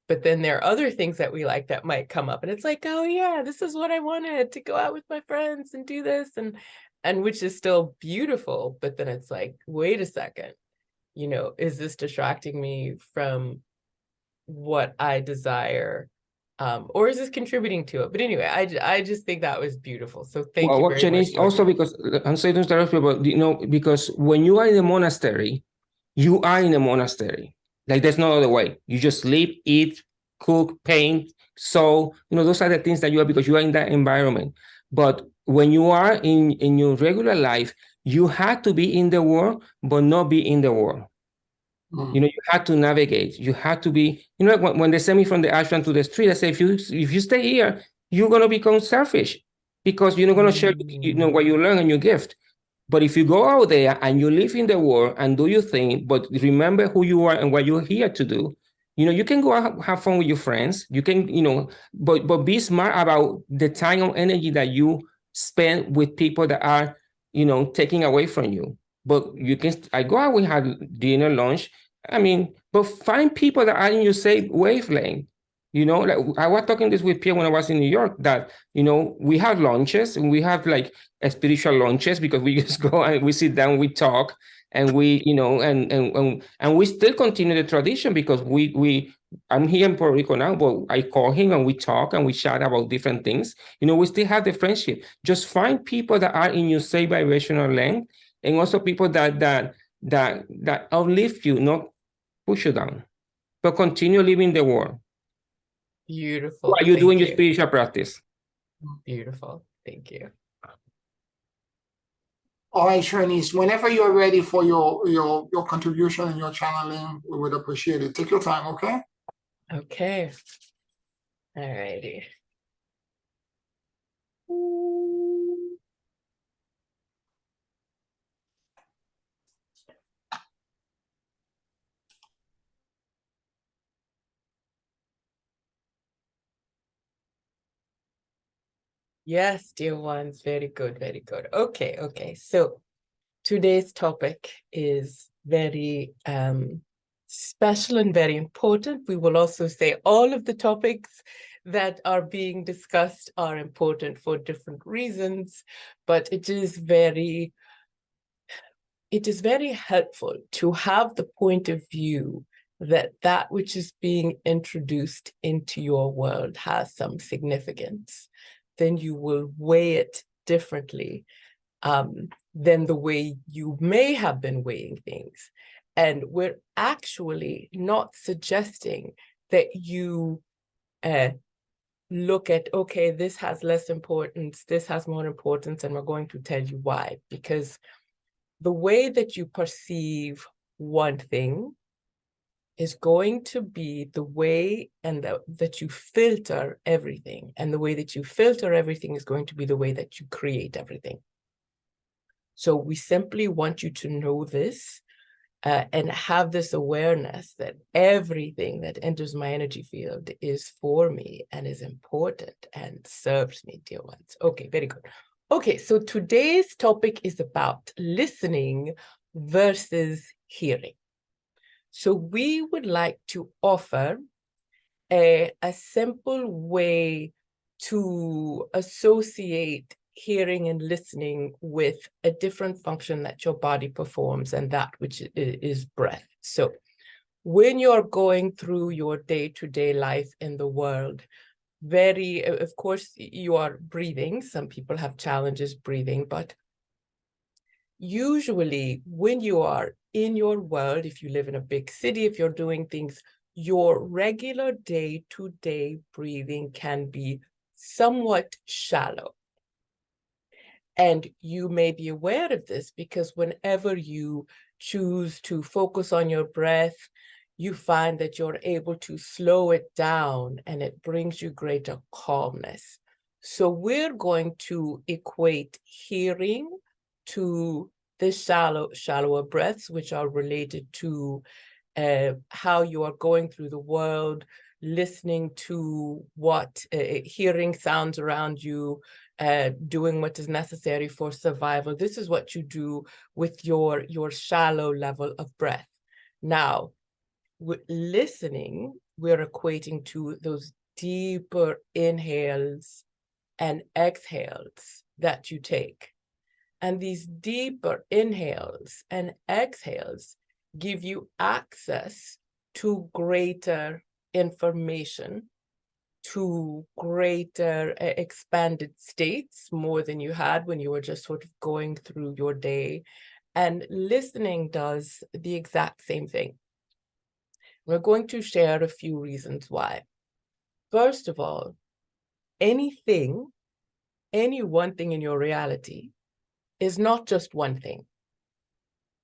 But then there are other things that we like that might come up, and it's like, oh yeah, this is what I wanted, to go out with my friends and do this, and which is still beautiful. But then it's like, wait a second, is this distracting me from what I desire? Or is this contributing to it? But anyway, I just think that was beautiful. So thank you very much. Also, because I'm saying to interrupt you, but because when you are in a monastery, you are in a monastery. Like, there's no other way. You just sleep, eat, cook, paint, sew. Those are the things that you are, because you are in that environment. But when you are in your regular life, you have to be in the world, but not be in the world. You have to navigate. You have to be, when they send me from the ashram to the street, I say, if you stay here, you're going to become selfish because you're not going to share, what you learn and your gift. But if you go out there and you live in the world and do your thing, but remember who you are and what you're here to do, you can go out, have fun with your friends. You can, but be smart about the time and energy that you spend with people that are, taking away from you. But I go out, we have dinner, lunch. I mean, but find people that are in your same wavelength. Like I was talking this with Pierre when I was in New York, that, we have lunches and we have like spiritual lunches because we just go and we sit down, we talk, and we, and we still continue the tradition because I'm here in Puerto Rico now, but I call him and we talk and we chat about different things. We still have the friendship. Just find people that are in your same vibrational length, and also people that uplift you, not push you down, but continue living the world. Beautiful. While you're doing your spiritual practice. Beautiful. Thank you. All right, Shanice, whenever you're ready for your contribution and your channeling, we would appreciate it. Take your time, okay? Okay. All righty. Yes, dear ones, very good, very good. Okay. So today's topic is very special and very important. We will also say all of the topics that are being discussed are important for different reasons, but it is very helpful to have the point of view that which is being introduced into your world has some significance. Then you will weigh it differently than the way you may have been weighing things. And we're actually not suggesting that you look at, okay, this has less importance, this has more importance, and we're going to tell you why. Because the way that you perceive one thing is going to be the way that you filter everything. And the way that you filter everything is going to be the way that you create everything. So we simply want you to know this and have this awareness that everything that enters my energy field is for me and is important and serves me, dear ones. Okay, very good. Okay, so today's topic is about listening versus hearing. So we would like to offer a simple way to associate hearing and listening with a different function that your body performs, and that which is breath. So when you're going through your day-to-day life in the world, of course, you are breathing. Some people have challenges breathing, but usually when you are in your world, if you live in a big city, if you're doing things, your regular day-to-day breathing can be somewhat shallow. And you may be aware of this because whenever you choose to focus on your breath, you find that you're able to slow it down and it brings you greater calmness. So we're going to equate hearing to the shallower breaths, which are related to how you are going through the world, listening to what, hearing sounds around you, doing what is necessary for survival. This is what you do with your shallow level of breath. Now, with listening, we're equating to those deeper inhales and exhales that you take. And these deeper inhales and exhales give you access to greater information, to greater expanded states, more than you had when you were just sort of going through your day. And listening does the exact same thing. We're going to share a few reasons why. First of all, any one thing in your reality is not just one thing.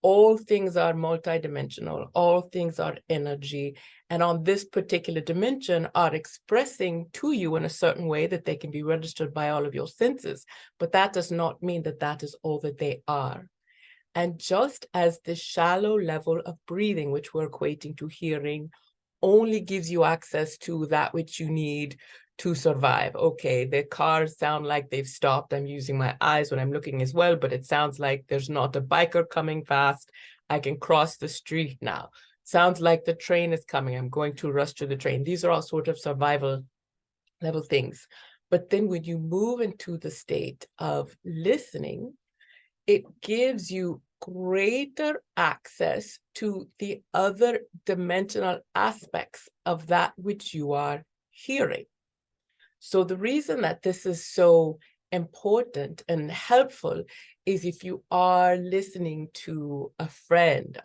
all things are multidimensional, all things are energy, and on this particular dimension are expressing to you in a certain way that they can be registered by all of your senses. But that does not mean that that is all that they are. And just as the shallow level of breathing, which we're equating to hearing, only gives you access to that which you need to survive. Okay, the cars sound like they've stopped. I'm using my eyes when I'm looking as well, but it sounds like there's not a biker coming fast. I can cross the street now. Sounds like the train is coming. I'm going to rush to the train. These are all sort of survival level things. But then when you move into the state of listening, it gives you greater access to the other dimensional aspects of that which you are hearing. So the reason that this is so important and helpful is if you are listening to a friend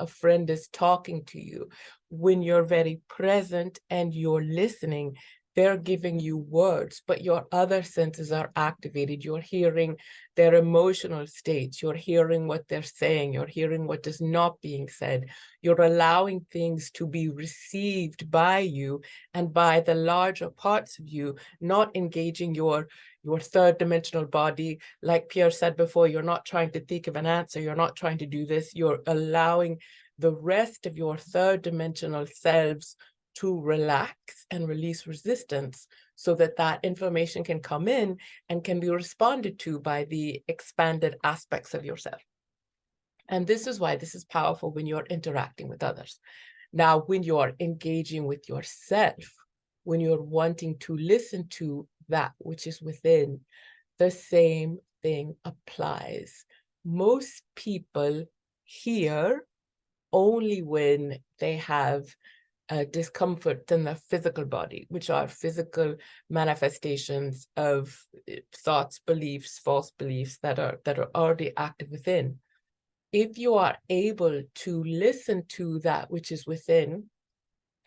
is talking to you, when you're very present and you're listening, they're giving you words, but your other senses are activated. You're hearing their emotional states. You're hearing what they're saying. You're hearing what is not being said. You're allowing things to be received by you and by the larger parts of you, not engaging your third dimensional body. Like Pierre said before, you're not trying to think of an answer. You're not trying to do this. You're allowing the rest of your third dimensional selves to relax and release resistance so that that information can come in and can be responded to by the expanded aspects of yourself. And this is why this is powerful when you're interacting with others. Now, when you're engaging with yourself, when you're wanting to listen to that which is within, the same thing applies. Most people hear only when they have discomfort in the physical body, which are physical manifestations of thoughts, beliefs, false beliefs that are already active within. If you are able to listen to that which is within,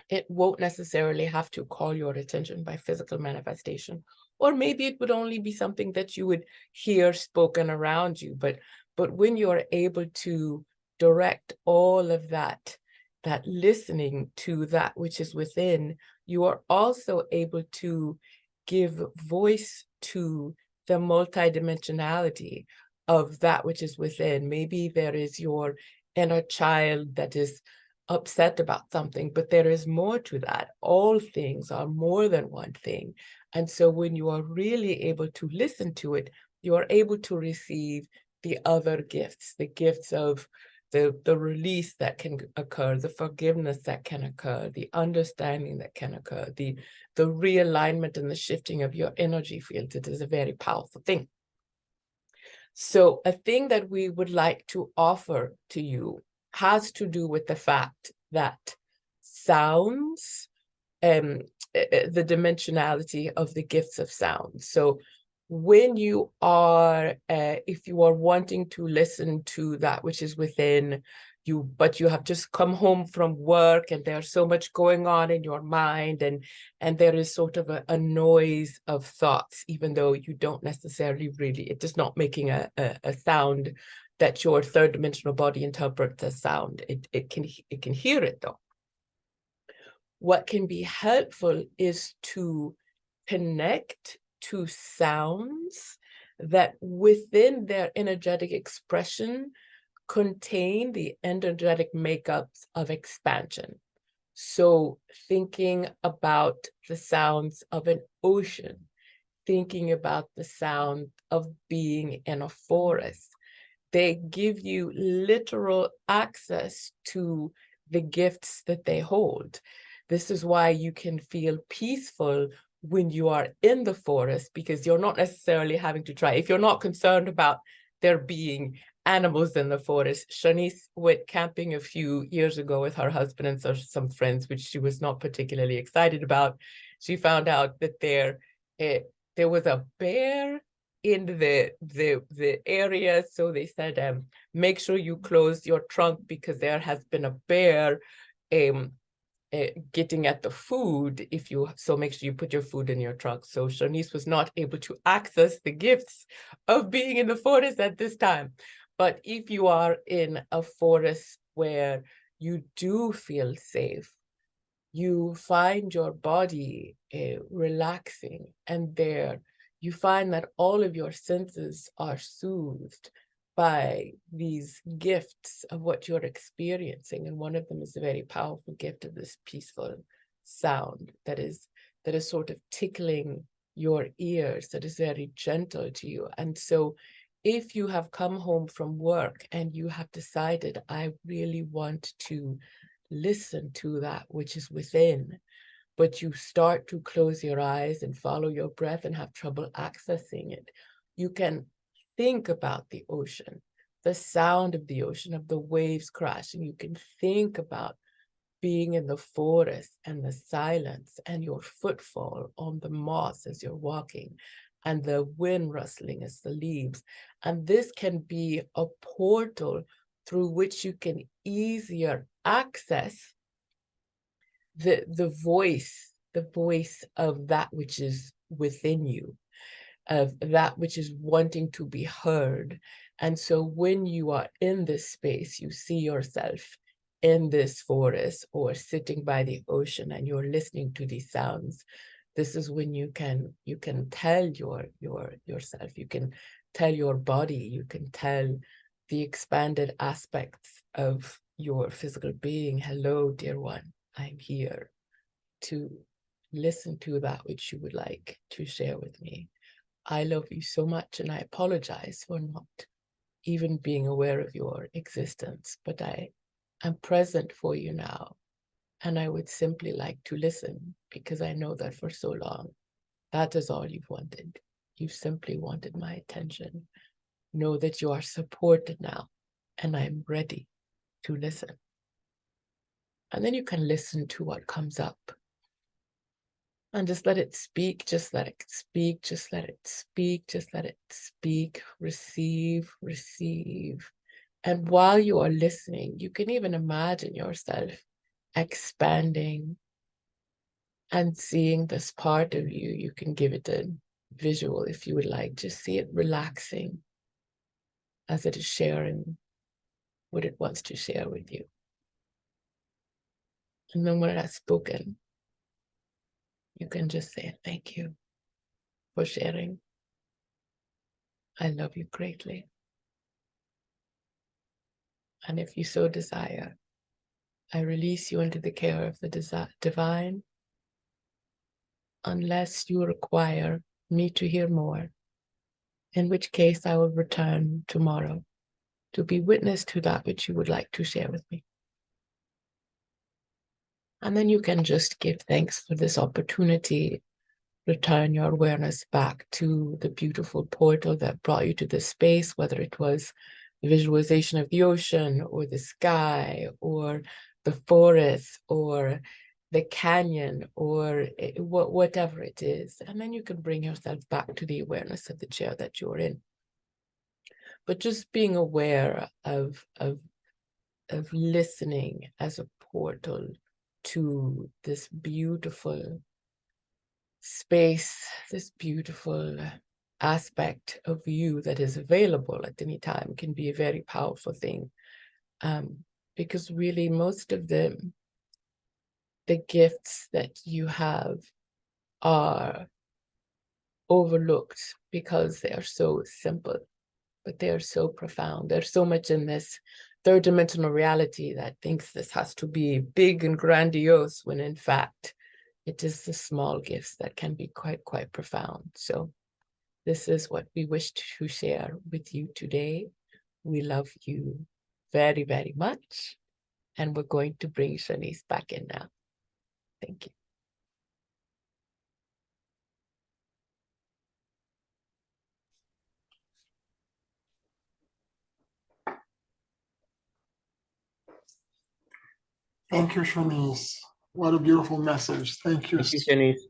it won't necessarily have to call your attention by physical manifestation, or maybe it would only be something that you would hear spoken around you. But when you're able to direct all of that listening to that which is within, you are also able to give voice to the multidimensionality of that which is within. Maybe there is your inner child that is upset about something, but there is more to that. All things are more than one thing. And so when you are really able to listen to it, you are able to receive the other gifts, the gifts of the release that can occur, the forgiveness that can occur, the understanding that can occur, the realignment and the shifting of your energy field. It is a very powerful thing. So a thing that we would like to offer to you has to do with the fact that sounds, the dimensionality of the gifts of sound. So when you are, if you are wanting to listen to that which is within you, but you have just come home from work and there's so much going on in your mind, and there is sort of a noise of thoughts, even though you don't necessarily really, it is not making a sound that your third dimensional body interprets as sound. It can hear it though. What can be helpful is to connect to sounds that within their energetic expression contain the energetic makeups of expansion. So thinking about the sounds of an ocean, thinking about the sound of being in a forest, they give you literal access to the gifts that they hold. This is why you can feel peaceful when you are in the forest, because you're not necessarily having to try. If you're not concerned about there being animals in the forest, Shanice went camping a few years ago with her husband and some friends, which she was not particularly excited about. She found out that there was a bear in the area, so they said, make sure you close your trunk because there has been a bear getting at the food. So make sure you put your food in your trunk. So Shanice was not able to access the gifts of being in the forest at this time. But if you are in a forest where you do feel safe, you find your body relaxing, and there you find that all of your senses are soothed by these gifts of what you're experiencing. And one of them is a very powerful gift of this peaceful sound that is sort of tickling your ears, that is very gentle to you. And so if you have come home from work and you have decided, I really want to listen to that which is within, but you start to close your eyes and follow your breath and have trouble accessing it, you can think about the ocean, the sound of the ocean, of the waves crashing. You can think about being in the forest and the silence and your footfall on the moss as you're walking and the wind rustling as the leaves. And this can be a portal through which you can easier access the voice of that which is within you, of that which is wanting to be heard. And so when you are in this space, you see yourself in this forest or sitting by the ocean and you're listening to these sounds. This is when you can tell yourself, you can tell your body, you can tell the expanded aspects of your physical being, hello, dear one, I'm here to listen to that which you would like to share with me. I love you so much, and I apologize for not even being aware of your existence, but I am present for you now. And I would simply like to listen, because I know that for so long, that is all you've wanted. You've simply wanted my attention. Know that you are supported now, and I'm ready to listen. And then you can listen to what comes up. And just let it speak, just let it speak, just let it speak, just let it speak, receive, receive. And while you are listening, you can even imagine yourself expanding and seeing this part of you. You can give it a visual if you would like. Just see it relaxing as it is sharing what it wants to share with you. And then when it has spoken, you can just say, thank you for sharing. I love you greatly. And if you so desire, I release you into the care of the divine, unless you require me to hear more, in which case I will return tomorrow to be witness to that which you would like to share with me. And then you can just give thanks for this opportunity, return your awareness back to the beautiful portal that brought you to this space, whether it was the visualization of the ocean or the sky or the forest or the canyon or whatever it is. And then you can bring yourself back to the awareness of the chair that you're in. But just being aware of listening as a portal to this beautiful space, this beautiful aspect of you that is available at any time can be a very powerful thing. Because really most of the gifts that you have are overlooked because they are so simple, but they are so profound. There's so much in this third dimensional reality that thinks this has to be big and grandiose, when in fact, it is the small gifts that can be quite profound. So this is what we wish to share with you today. We love you very, very much. And we're going to bring Shanice back in now. Thank you. Thank you, Shanice. What a beautiful message. Thank you. Thank you, Janice.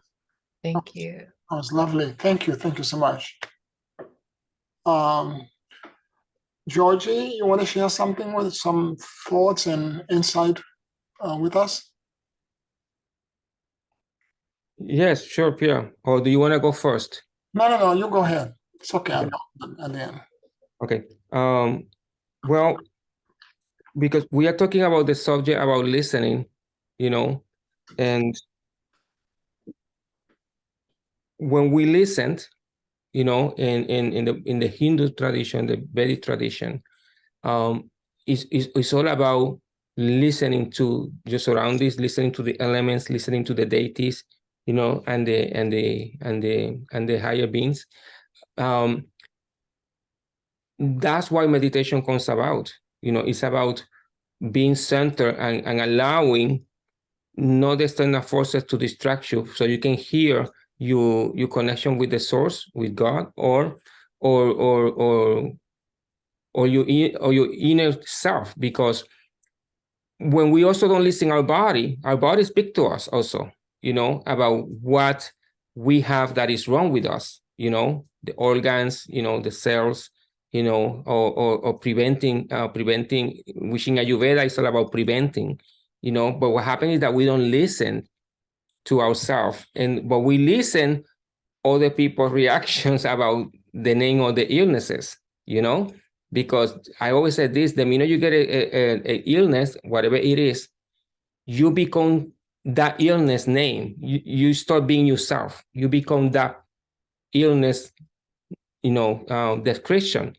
Thank you. That was lovely. Thank you. Thank you so much. Georgie, you want to share something with some thoughts and insight with us? Yes, sure, Pierre. Or do you want to go first? No, you go ahead. It's okay. Okay. I'll go at the end. Okay. Well, because we are talking about the subject about listening, and when we listened, in the Hindu tradition, the Vedic tradition, it's all about listening to your surroundings, listening to the elements, listening to the deities, and the higher beings. That's why meditation comes about. It's about being centered and allowing no external forces to distract you, so you can hear your connection with the source, with God, or your inner self. Because when we also don't listen our body speaks to us also, about what we have that is wrong with us, the organs, the cells, or preventing, wishing Ayurveda is all about preventing, but what happens is that we don't listen to ourselves, but we listen other people's reactions about the name of the illnesses, because I always said this: the minute you get a illness, whatever it is, you become that illness name. You start being yourself. You become that illness, description.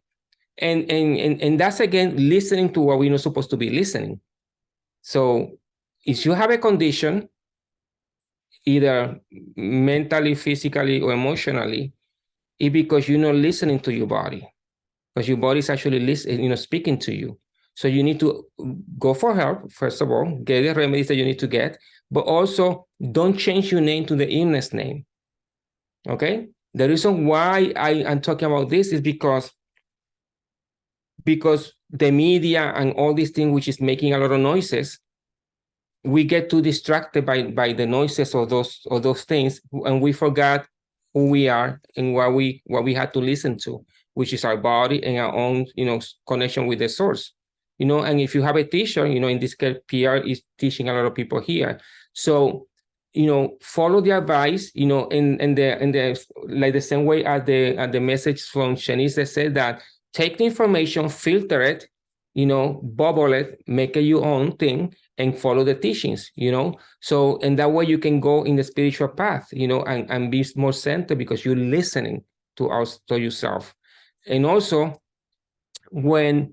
And that's, again, listening to what we're not supposed to be listening. So if you have a condition, either mentally, physically, or emotionally, it's because you're not listening to your body, because your body is actually listening, speaking to you. So you need to go for help, first of all, get the remedies that you need to get, but also don't change your name to the illness name. Okay? The reason why I'm talking about this is because the media and all these things, which is making a lot of noises, we get too distracted by the noises of those things, and we forgot who we are and what we had to listen to, which is our body and our own, connection with the source. And if you have a teacher, in this case, PR is teaching a lot of people here. So, follow the advice, and the like the same way as the message from Shanice said, that take the information, filter it, bubble it, make it your own thing, and follow the teachings, So, and that way you can go in the spiritual path, and be more centered, because you're listening to yourself. And also, when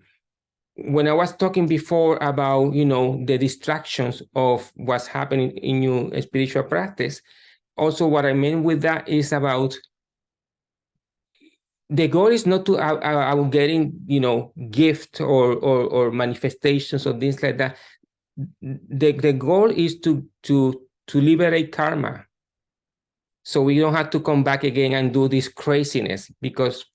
I was talking before about, the distractions of what's happening in your spiritual practice, also what I meant with that is about the goal is not to getting, gift or manifestations or things like that. The goal is to liberate karma, so we don't have to come back again and do this craziness. Because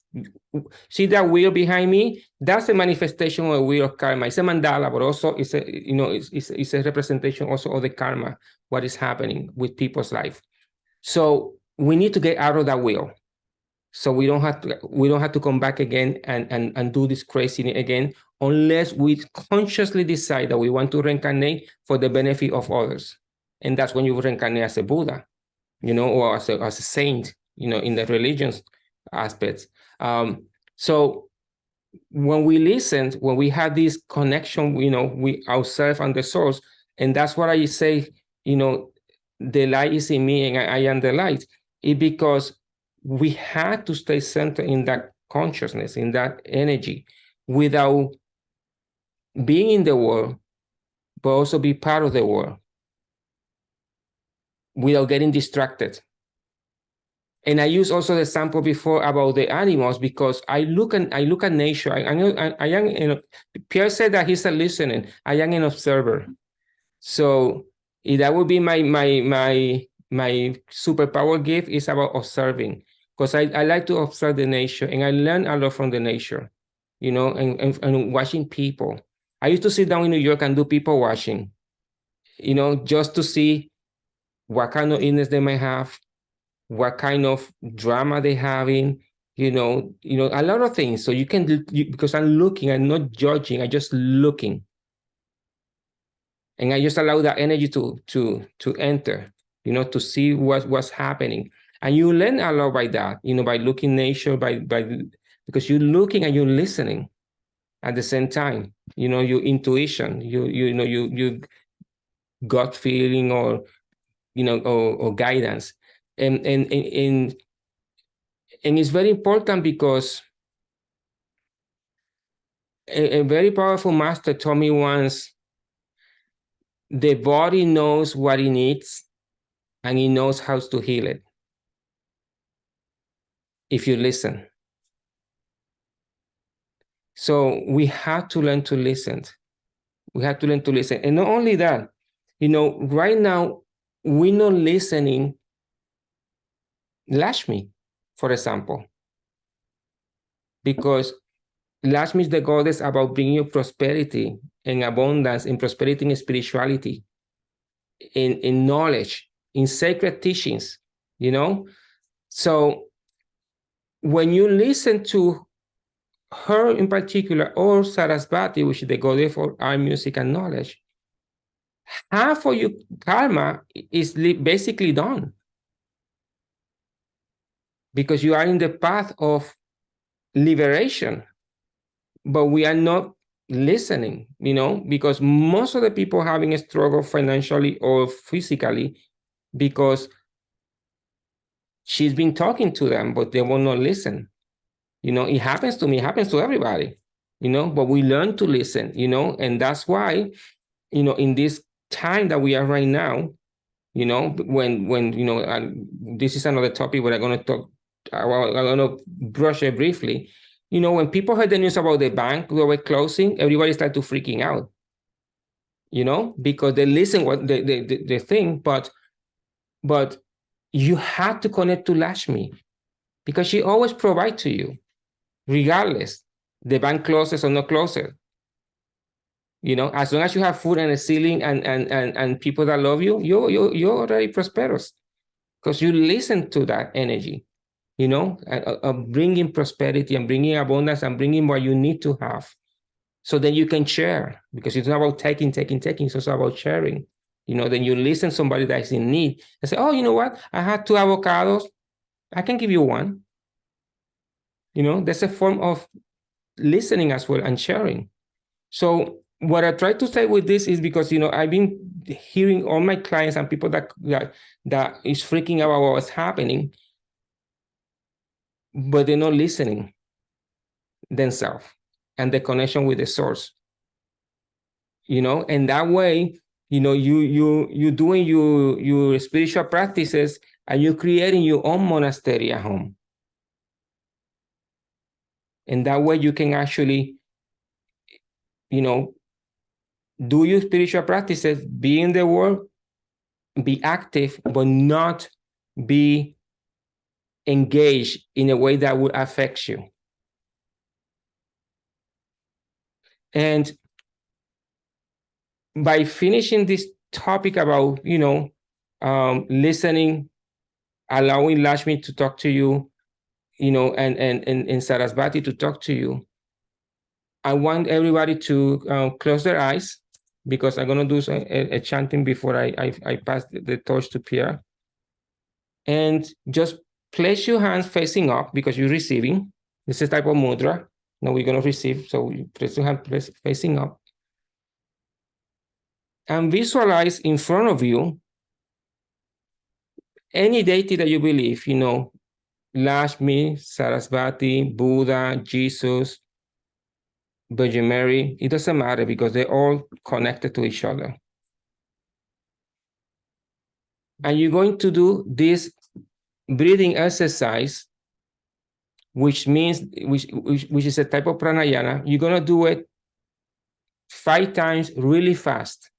see that wheel behind me? That's a manifestation of a wheel of karma. It's a mandala, but also it's a representation also of the karma, what is happening with people's life. So we need to get out of that wheel, so we don't have to come back again and do this craziness again, unless we consciously decide that we want to reincarnate for the benefit of others. And that's when you reincarnate as a Buddha, or as a saint, in the religious aspects. So when we listen, when we have this connection, with ourselves and the source, and that's what I say, the light is in me and I am the light, it's because we had to stay centered in that consciousness, in that energy, without being in the world, but also be part of the world, without getting distracted. And I use also the example before about the animals, because I look at nature. I am, Pierre said that he's a listener. I am an observer. So that would be my superpower gift, is about observing, because I like to observe the nature, and I learn a lot from the nature, and watching people. I used to sit down in New York and do people watching, just to see what kind of illness they might have, what kind of drama they having, a lot of things. So you can, because I'm looking, I'm not judging, I'm just looking. And I just allow that energy to enter, to see what's happening. And you learn a lot by that, by looking nature, because you're looking and you're listening. at the same time. You know, your intuition, you gut feeling, or or guidance, and it's very important because a very powerful master told me once, the body knows what it needs and it knows how to heal it if you listen. So we have to learn to listen. We have to learn to listen. And not only that, right now, we're not listening Lakshmi, for example, because Lakshmi is the goddess about bringing you prosperity and abundance, and prosperity in spirituality, in knowledge, in sacred teachings, So when you listen to her in particular, or Sarasvati, which is the goddess for art, music, and knowledge, half of your karma is basically done, because you are in the path of liberation. But we are not listening, because most of the people having a struggle financially or physically, because she's been talking to them, but they will not listen. It happens to me, it happens to everybody, but we learn to listen, and that's why, in this time that we are right now, when this is another topic where I'm going to talk about, I'm going to brush it briefly. When people heard the news about the bank that were closing, everybody started freaking out, because they listen what the thing, but you have to connect to Lakshmi, because she always provides to you, regardless the bank closes or not closes. As long as you have food and a ceiling and people that love you, you're already prosperous, because you listen to that energy, bringing prosperity and bringing abundance and bringing what you need to have. So then you can share, because it's not about taking. It's also about sharing. Then you listen to somebody that's in need and say, oh, you know what? I had 2 avocados. I can give you 1. That's a form of listening as well, and sharing. So what I try to say with this is, because, I've been hearing all my clients and people that is freaking out about what's happening, but they're not listening themselves and the connection with the source, and that way, you doing your spiritual practices, and you're creating your own monastery at home. And that way you can actually, do your spiritual practices, be in the world, be active, but not be engaged in a way that would affect you. And by finishing this topic about, listening, allowing Lakshmi to talk to you, and Sarasvati to talk to you, I want everybody to close their eyes, because I'm going to do a chanting before I pass the torch to Pierre. And just place your hands facing up, because you're receiving. This is type of mudra. Now we're going to receive. So you place your hands facing up. And visualize in front of you any deity that you believe, Lakshmi, Sarasvati, Buddha, Jesus, Virgin Mary. It doesn't matter, because they're all connected to each other. And you're going to do this breathing exercise, which means, which is a type of pranayama. You're going to do it 5 times really fast.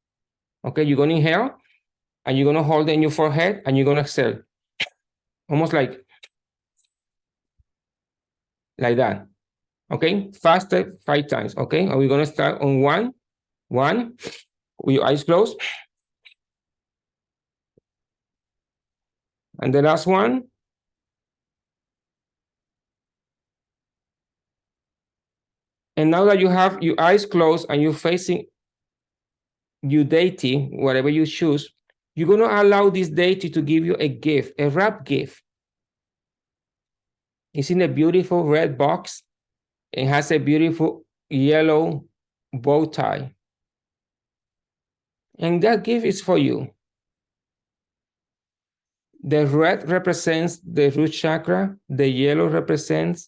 Okay, you're going to inhale, and you're going to hold it in your forehead, and you're going to exhale. Almost like that. Okay, faster 5 times. Okay, are we going to start on 1? 1, with your eyes closed. And the last one. And now that you have your eyes closed and you're facing your deity, whatever you choose, you're going to allow this deity to give you a gift, a wrap gift. It's in a beautiful red box. It has a beautiful yellow bow tie. And that gift is for you. The red represents the root chakra. The yellow represents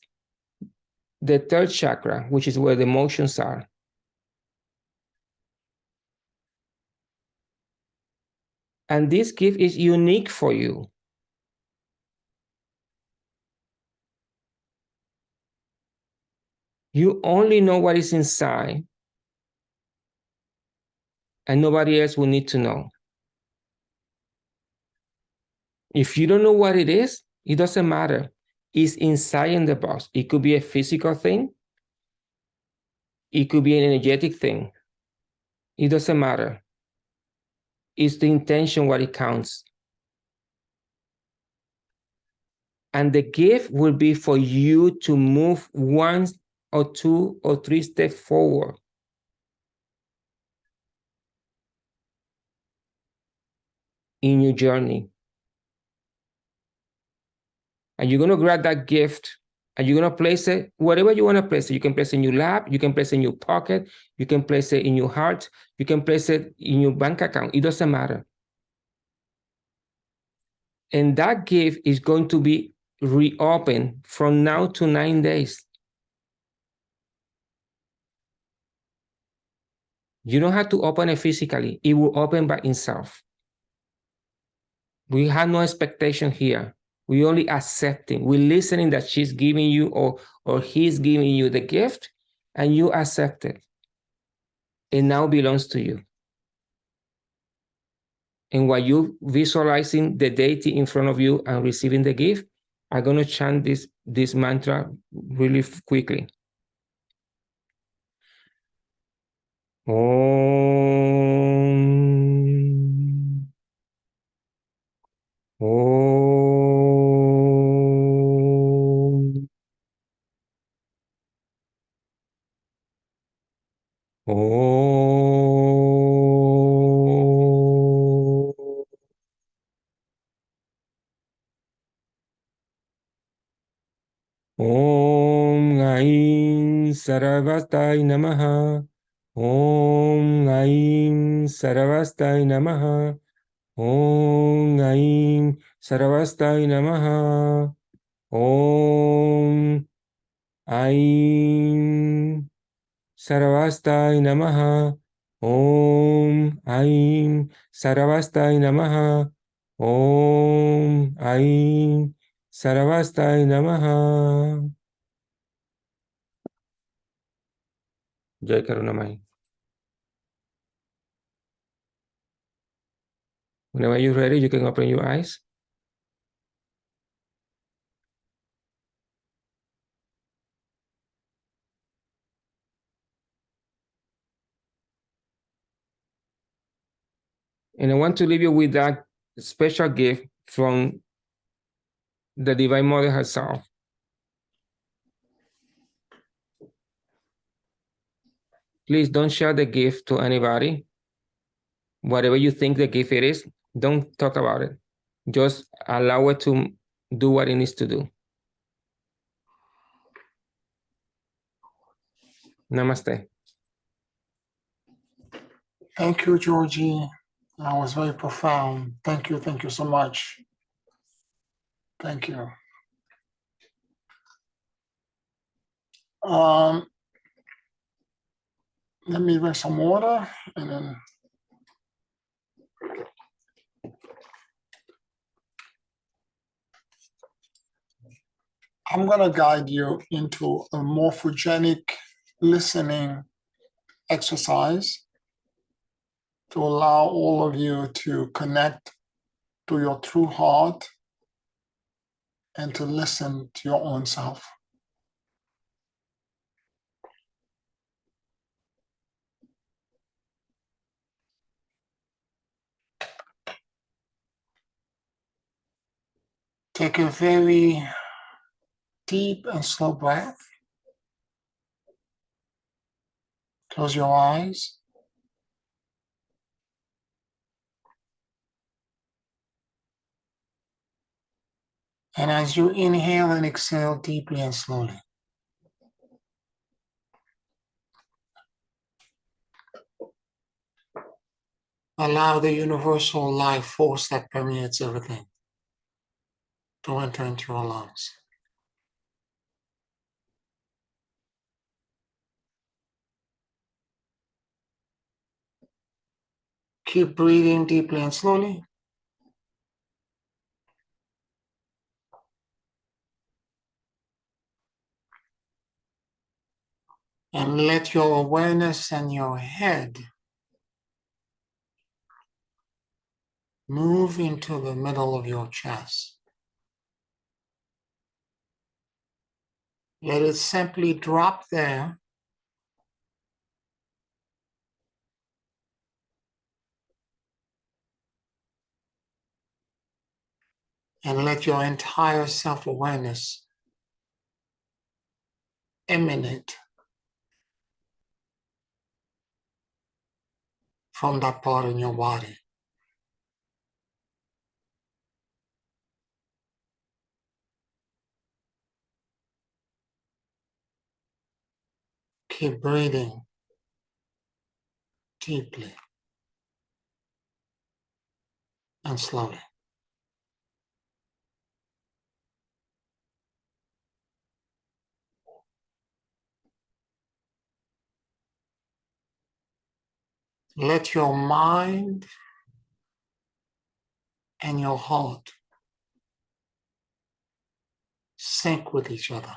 the third chakra, which is where the emotions are. And this gift is unique for you. You only know what is inside, and nobody else will need to know. If you don't know what it is, it doesn't matter. It's inside in the box. It could be a physical thing. It could be an energetic thing. It doesn't matter. It's the intention what it counts. And the gift will be for you to move 1 or 2 or 3 steps forward. In your journey. And you're going to grab that gift and you're going to place it wherever you want to place it. You can place it in your lap, you can place it in your pocket, you can place it in your heart, you can place it in your bank account. It doesn't matter. And that gift is going to be reopened from now to 9 days. You don't have to open it physically. It will open by itself. We have no expectation here. We only accepting. We're listening that she's giving you or he's giving you the gift, and you accept it. It now belongs to you. And while you visualizing the deity in front of you and receiving the gift, I'm going to chant this mantra really quickly. Om. Om. Om. Om Aim Saravastai Namaha. Om Aim Saravastai Namaha. Om Aim Saravastai Namaha. Om Aim Saravastai Namaha. Om Aim Saravastai Namaha. Om Aim Saravastai Namaha. Jai Karunamai. Whenever you're ready, you can open your eyes. And I want to leave you with that special gift from the Divine Mother herself. Please don't share the gift to anybody. Whatever you think the gift it is, don't talk about it. Just allow it to do what it needs to do. Namaste. Thank you, Georgie. That was very profound. Thank you so much. Thank you. Let me drink some water and then I'm going to guide you into a morphogenic listening exercise to allow all of you to connect to your true heart and to listen to your own self. Take a very deep and slow breath. Close your eyes. And as you inhale and exhale deeply and slowly, Allow the universal life force that permeates everything to enter into your lungs. Keep breathing deeply and slowly. And let your awareness and your head move into the middle of your chest. Let it simply drop there. And let your entire self-awareness emanate from that part in your body. Keep breathing deeply and slowly. Let your mind and your heart sync with each other.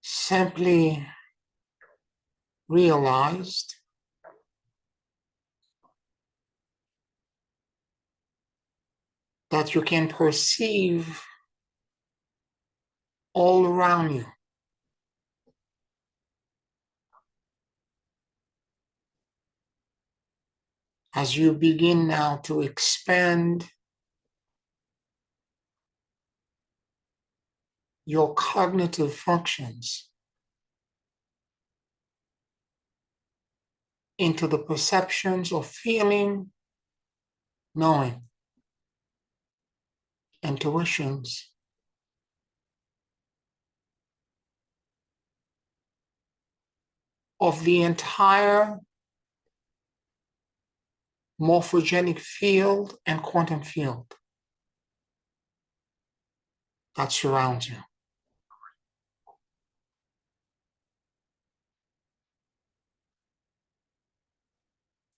Simply realize that you can perceive all around you as you begin now to expand your cognitive functions into the perceptions of feeling, knowing, intuitions, of the entire morphogenic field and quantum field that surrounds you.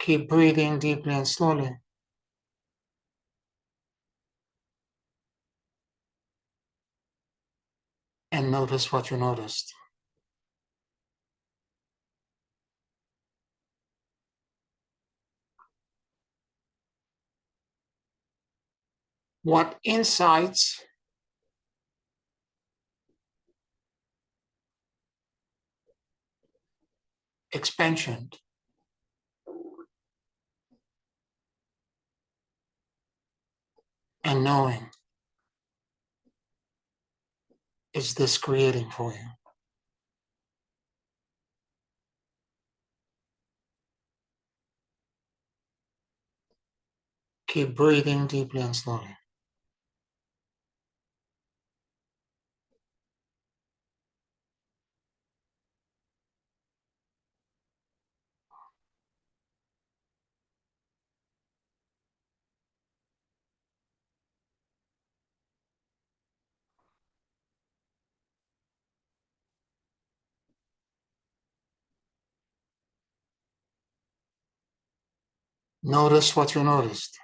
Keep breathing deeply and slowly. And notice what you noticed. What insights expansion and knowing is this creating for you? Keep breathing deeply and slowly. Notice what you noticed.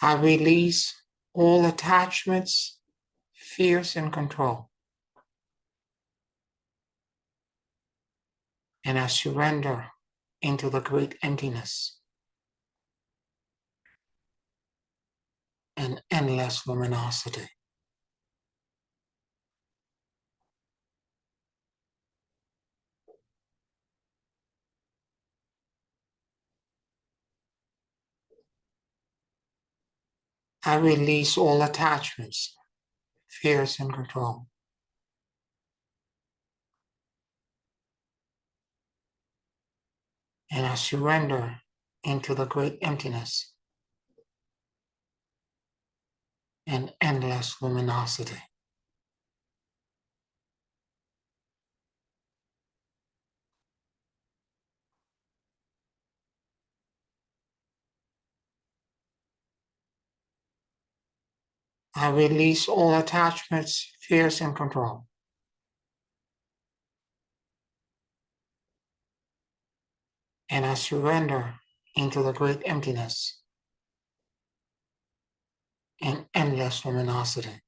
I release all attachments, fears, and control. And I surrender into the great emptiness and endless luminosity. I release all attachments, fears, and control. And I surrender into the great emptiness and endless luminosity. I release all attachments, fears, and control. And I surrender into the great emptiness and endless luminosity.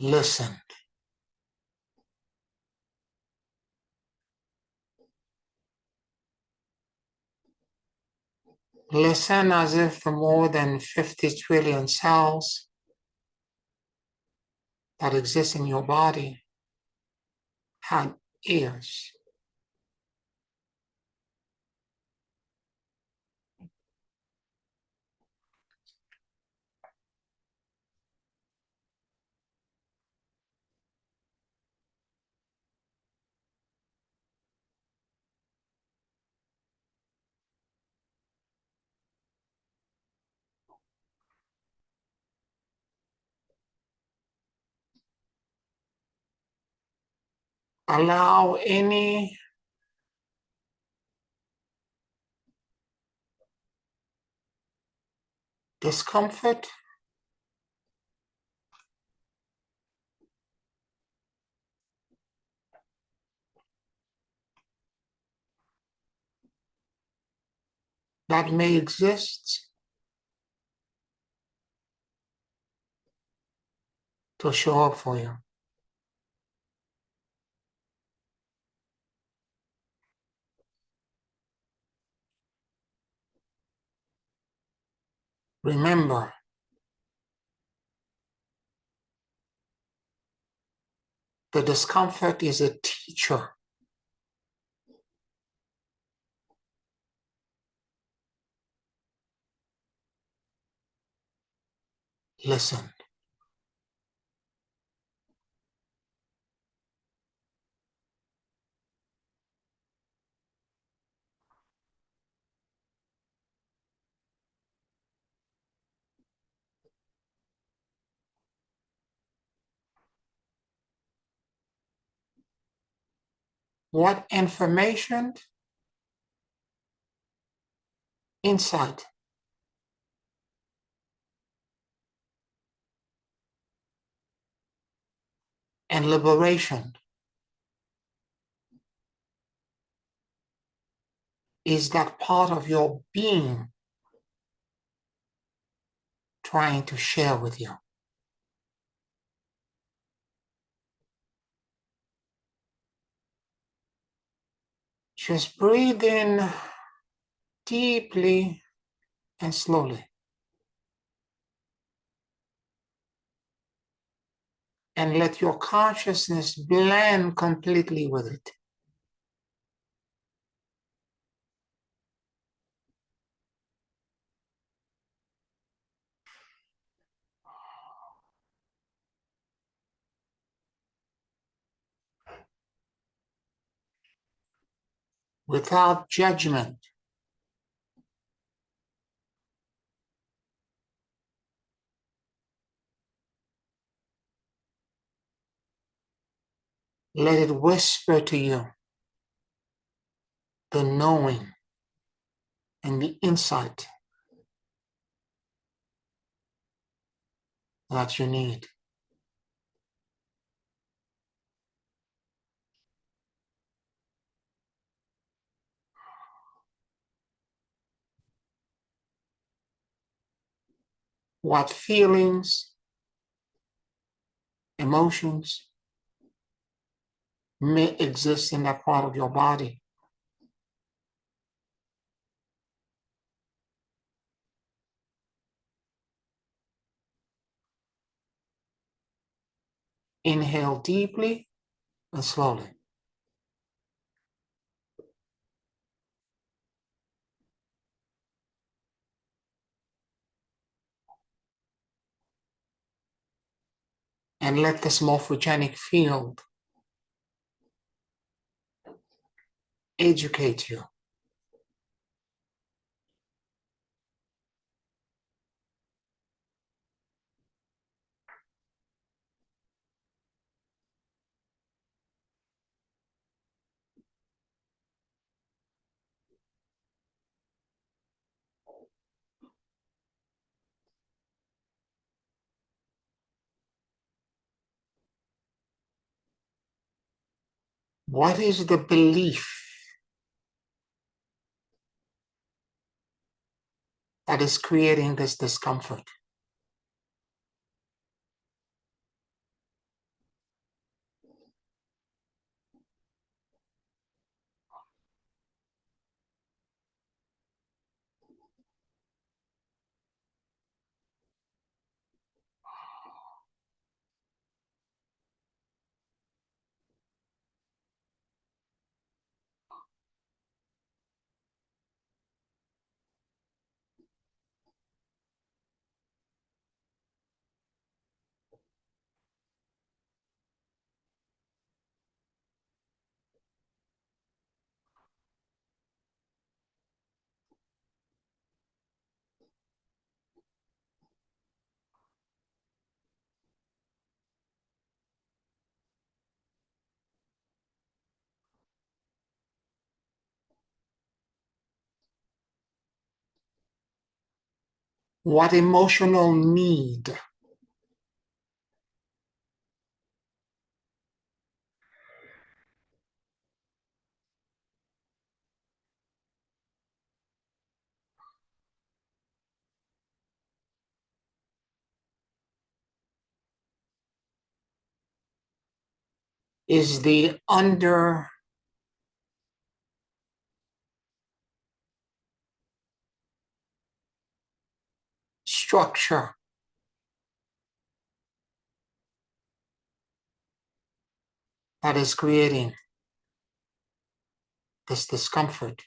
Listen. Listen as if the more than 50 trillion cells that exist in your body had ears. Allow any discomfort that may exist to show up for you. Remember, the discomfort is a teacher. Listen. What information, insight, and liberation is that part of your being trying to share with you? Just breathe in deeply and slowly. And let your consciousness blend completely with it. Without judgment. Let it whisper to you the knowing and the insight that you need. What feelings, emotions may exist in that part of your body. Inhale deeply and slowly. And let this morphogenic field educate you. What is the belief that is creating this discomfort? What emotional need is the under structure that is creating this discomfort?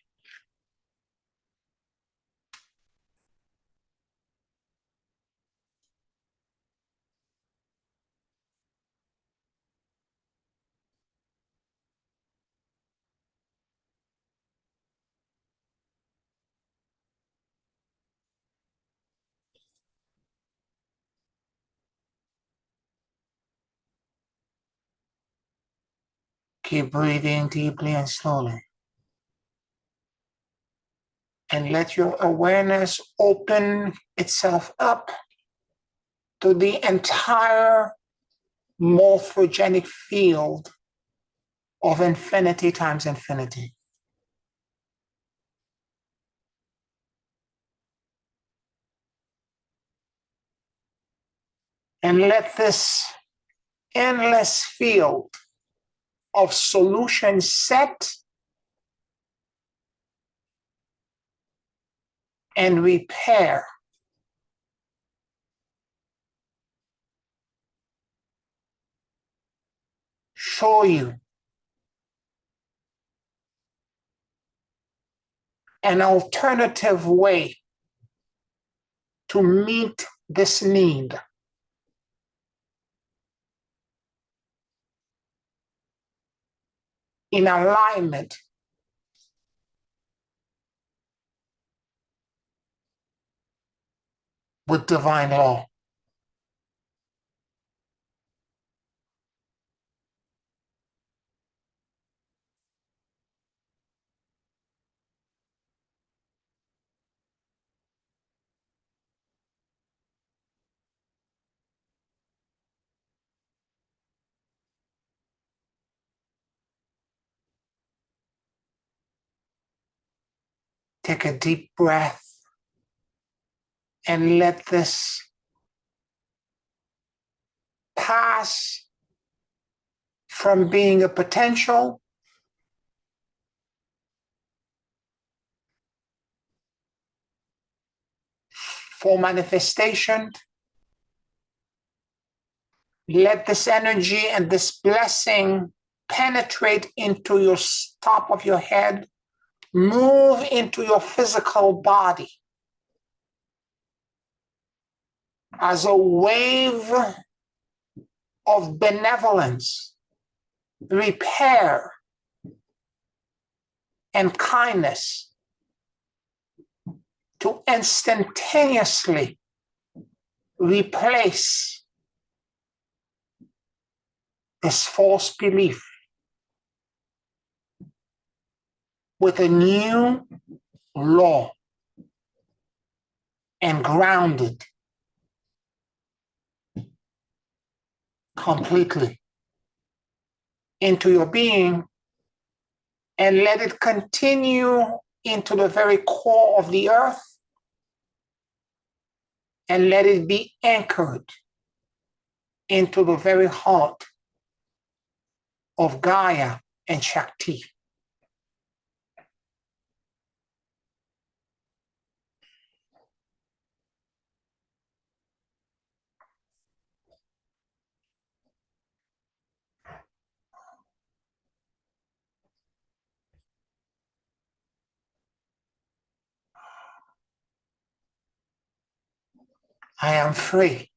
Keep breathing deeply and slowly. And let your awareness open itself up to the entire morphogenic field of infinity times infinity. And let this endless field of solution set and repair show you an alternative way to meet this need. In alignment with divine law. Take a deep breath and let this pass from being a potential for manifestation Let this energy and this blessing penetrate into your top of your head, move into your physical body as a wave of benevolence, repair, and kindness to instantaneously replace this false belief with a new law and grounded completely into your being, and let it continue into the very core of the earth, and let it be anchored into the very heart of Gaia and Shakti. I am free.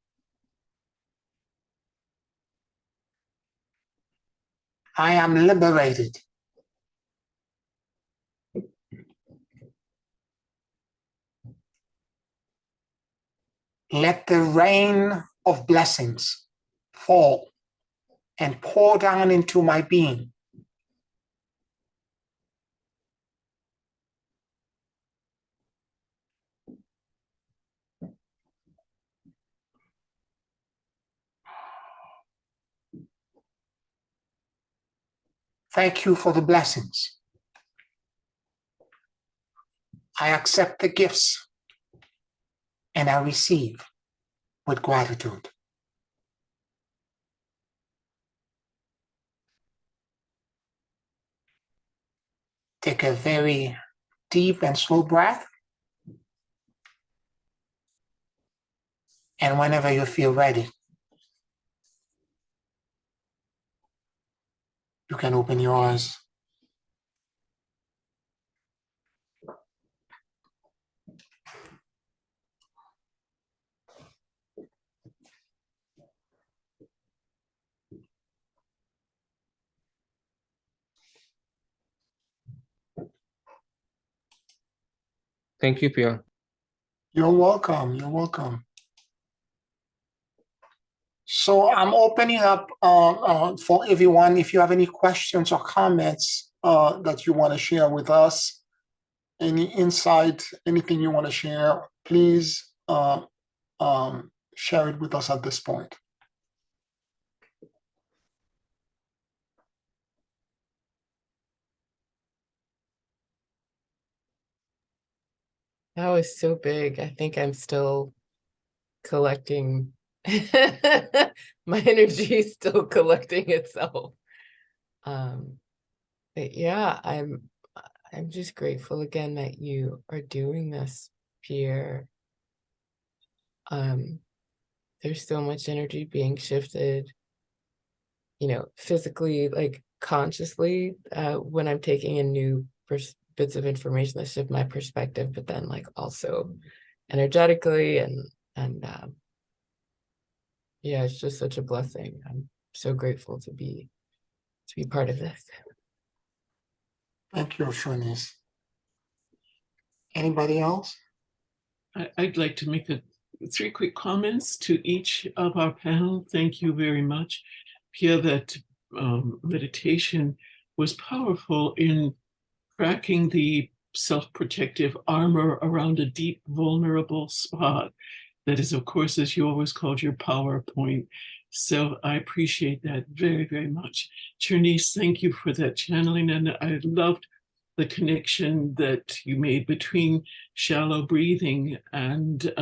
I am liberated. Let the rain of blessings fall and pour down into my being. Thank you for the blessings. I accept the gifts and I receive with gratitude. Take a very deep and slow breath. And whenever you feel ready, you can open your eyes. Thank you, Pierre. You're welcome. You're welcome. So I'm opening up for everyone. If you have any questions or comments that you want to share with us, any insight, anything you want to share, please share it with us at this point. That was so big. I think I'm still collecting. My energy is still collecting itself. But yeah, I'm just grateful again that you are doing this, Pierre. There's so much energy being shifted, you know, physically, like consciously, when I'm taking in new bits of information that shift my perspective, but then like also energetically and yeah, it's just such a blessing. I'm so grateful to be part of this. Thank you, Shanice. Anybody else? I'd like to make 3 quick comments to each of our panel. Thank you very much, Pierre. That meditation was powerful in cracking the self-protective armor around a deep, vulnerable spot. That is, of course, as you always called your PowerPoint. So I appreciate that very, very much. Chernice, thank you for that channeling. And I loved the connection that you made between shallow breathing and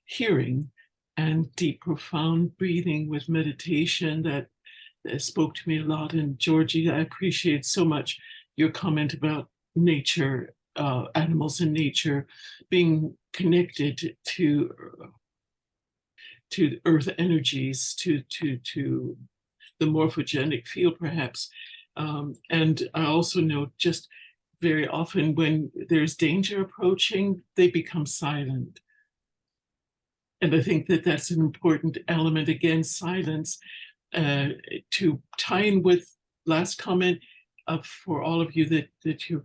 hearing, and deep, profound breathing with meditation. That spoke to me a lot. And Georgie, I appreciate so much your comment about nature, animals in nature, being connected to to earth energies, to the morphogenic field, perhaps. And I also know just very often when there's danger approaching, they become silent. And I think that that's an important element, again, silence, to tie in with last comment for all of you that you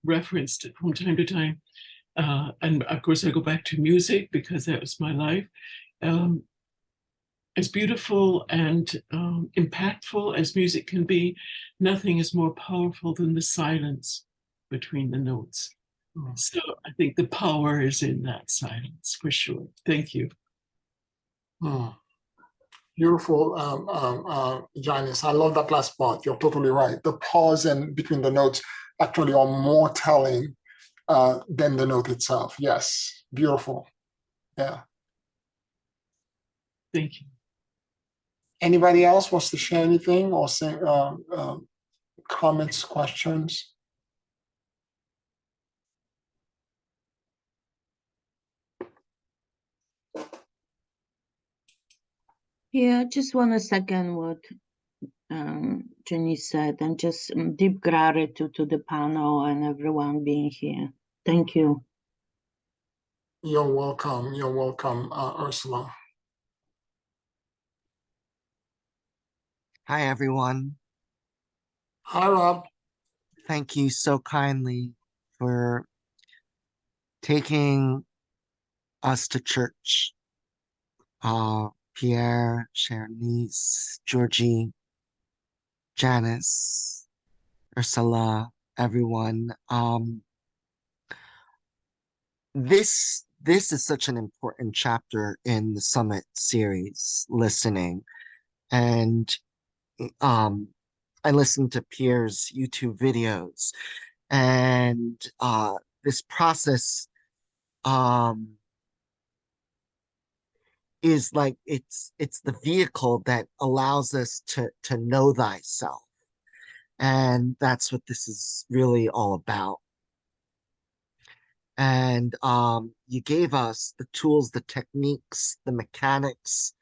referenced from time to time. And of course, I go back to music because that was my life. As beautiful and impactful as music can be, nothing is more powerful than the silence between the notes. So I think the power is in that silence for sure. Thank you. Beautiful, Janice. I love that last part. You're totally right. The pause in between the notes actually are more telling than the note itself. Yes, beautiful. Yeah. Thank you. Anybody else wants to share anything or say comments, questions? Yeah, I just want to second what Jenny said, and just deep gratitude to the panel and everyone being here. Thank you. You're welcome. You're welcome, Ursula. Hi, everyone. Hi, Rob. Thank you so kindly for taking us to church. Pierre, Sharnice, Georgie, Janice, Ursula, everyone. This is such an important chapter in the Summit series, listening. And I listened to Pierre's YouTube videos, and this process is like it's the vehicle that allows us to know thyself. And that's what this is really all about. And you gave us the tools, the techniques, the mechanics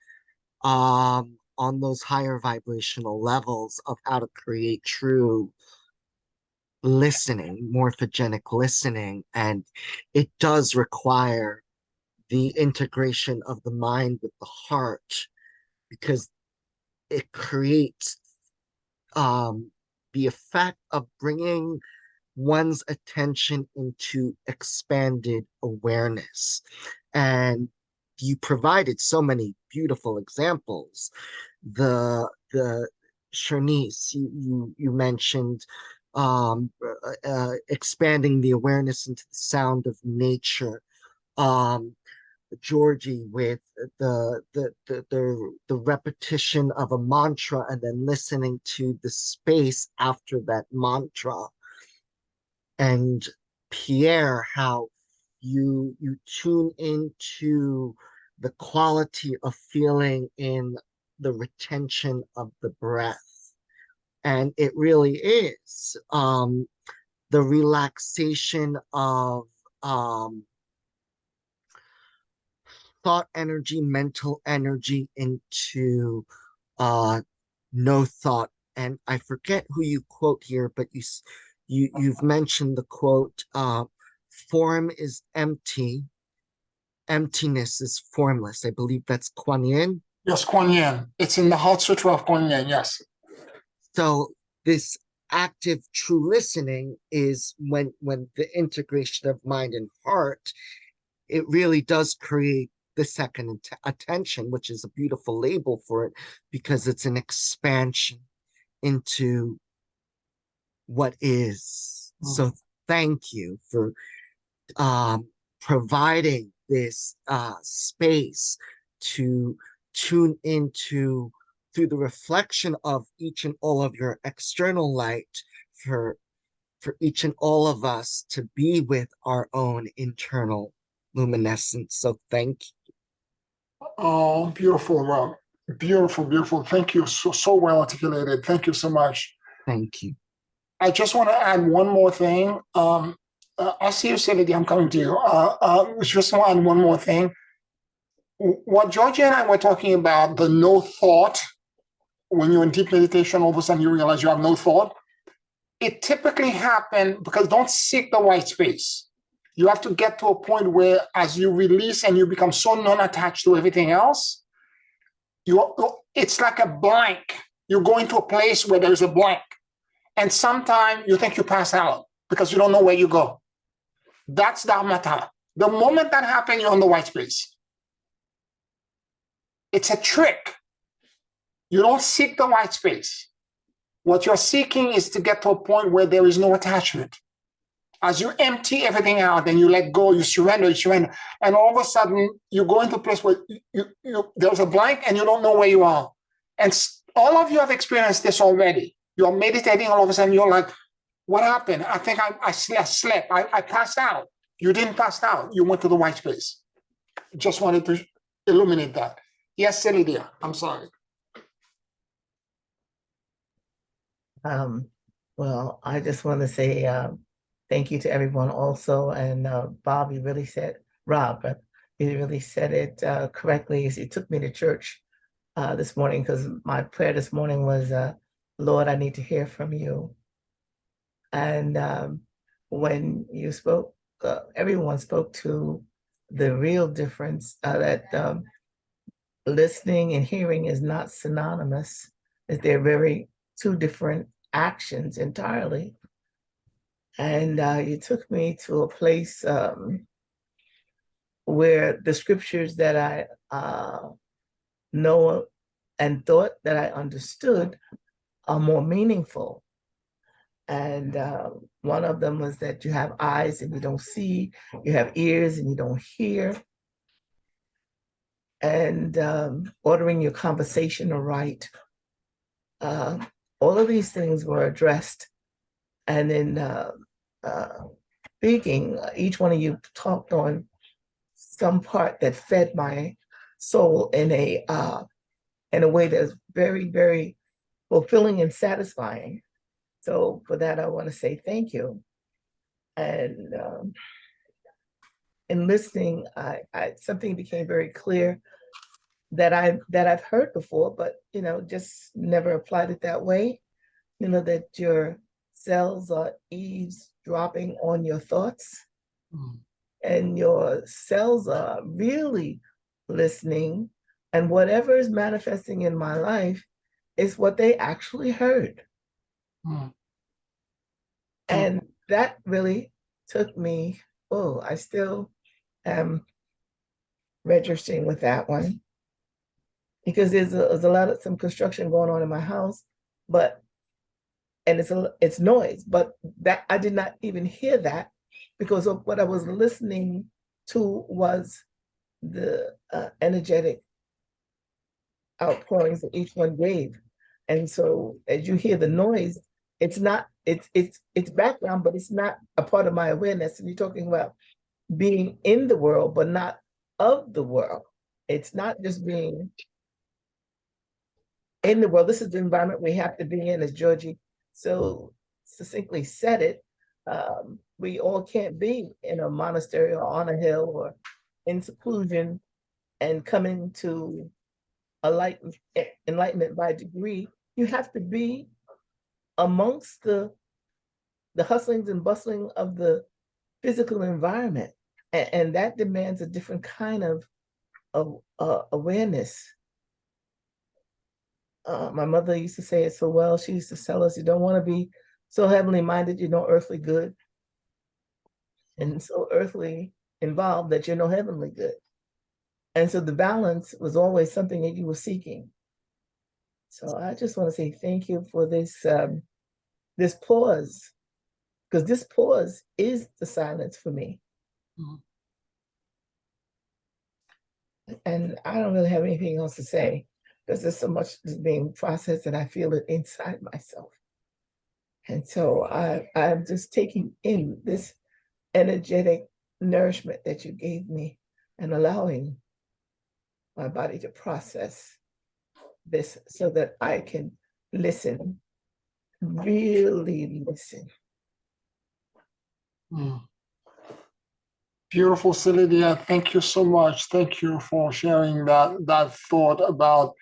on those higher vibrational levels of how to create true listening, morphogenic listening. And it does require the integration of the mind with the heart, because it creates the effect of bringing one's attention into expanded awareness. And you provided so many beautiful examples. The Sharnice, you mentioned expanding the awareness into the sound of nature. Georgie with the repetition of a mantra and then listening to the space after that mantra. And Pierre, how you tune into the quality of feeling in the retention of the breath. And it really is the relaxation of thought energy, mental energy into no thought. And I forget who you quote here, but you've mentioned the quote, form is empty, emptiness is formless. I believe that's Kuan Yin. Yes, Kuan Yin. It's in the Heart Sutra of Kuan Yin, yes. So this active true listening is when the integration of mind and heart, it really does create the second attention, which is a beautiful label for it, because it's an expansion into what is. So thank you for providing this space to tune into, through the reflection of each and all of your external light, for each and all of us to be with our own internal luminescence. So thank you. Oh, beautiful, Rob. Beautiful, beautiful. Thank you. So well articulated. Thank you so much. Thank you. I just want to add one more thing. I see you, Sadie. I'm coming to you. I just want to add one more thing. what Georgia and I were talking about, the no thought, when you're in deep meditation, all of a sudden you realize you have no thought. It typically happens because don't seek the white space. You have to get to a point where as you release and you become so non-attached to everything else, it's like a blank. You go into a place where there's a blank. And sometimes you think you pass out because you don't know where you go. That's dharmata. The moment that happens, you're in the white space. It's a trick. You don't seek the white space. What you're seeking is to get to a point where there is no attachment. As you empty everything out and you let go, you surrender, and all of a sudden you go into a place where there's a blank and you don't know where you are. And all of you have experienced this already. You're meditating, all of a sudden you're like, what happened? I think I slept. I passed out. You didn't pass out. You went to the white space. Just wanted to illuminate that. Yes, Celidia, I'm sorry. Well, I just want to say thank you to everyone also. And Bob, you really said, Rob, you really said it correctly as you took me to church this morning, because my prayer this morning was, Lord, I need to hear from you. And when you spoke, everyone spoke to the real difference that listening and hearing is not synonymous, that they're very two different actions entirely. And you took me to a place where the scriptures that I know and thought that I understood are more meaningful. And one of them was that you have eyes and you don't see, you have ears and you don't hear. And ordering your conversation aright. All of these things were addressed. And in speaking, each one of you talked on some part that fed my soul in a way that's very, very fulfilling and satisfying. So for that, I want to say thank you. And in listening, I something became very clear that I've heard before, but just never applied it that way. That your cells are eavesdropping on your thoughts, and your cells are really listening, and whatever is manifesting in my life is what they actually heard. And that really took me, I still am registering with that one, because there's some construction going on in my house, and it's noise, but that I did not even hear that, because of what I was listening to was the energetic outpourings that each one gave. And so as you hear the noise, it's background, but it's not a part of my awareness. And you're talking about being in the world, but not of the world. It's not just being in the world. This is the environment we have to be in, as Georgie so succinctly said it. We all can't be in a monastery or on a hill or in seclusion and coming to enlightenment by degree. You have to be amongst the hustlings and bustling of the physical environment, and that demands a different kind of awareness. My mother used to say it so well. She used to tell us, you don't want to be so heavenly minded you're no earthly good, and so earthly involved that you're no heavenly good. And so the balance was always something that you were seeking. So I just want to say thank you for this this pause, because this pause is the silence for me. And I don't really have anything else to say, because there's so much that's being processed and I feel it inside myself. And so I'm just taking in this energetic nourishment that you gave me and allowing my body to process this so that I can listen, really listen. Beautiful, Celia. Thank you so much. Thank you for sharing that thought about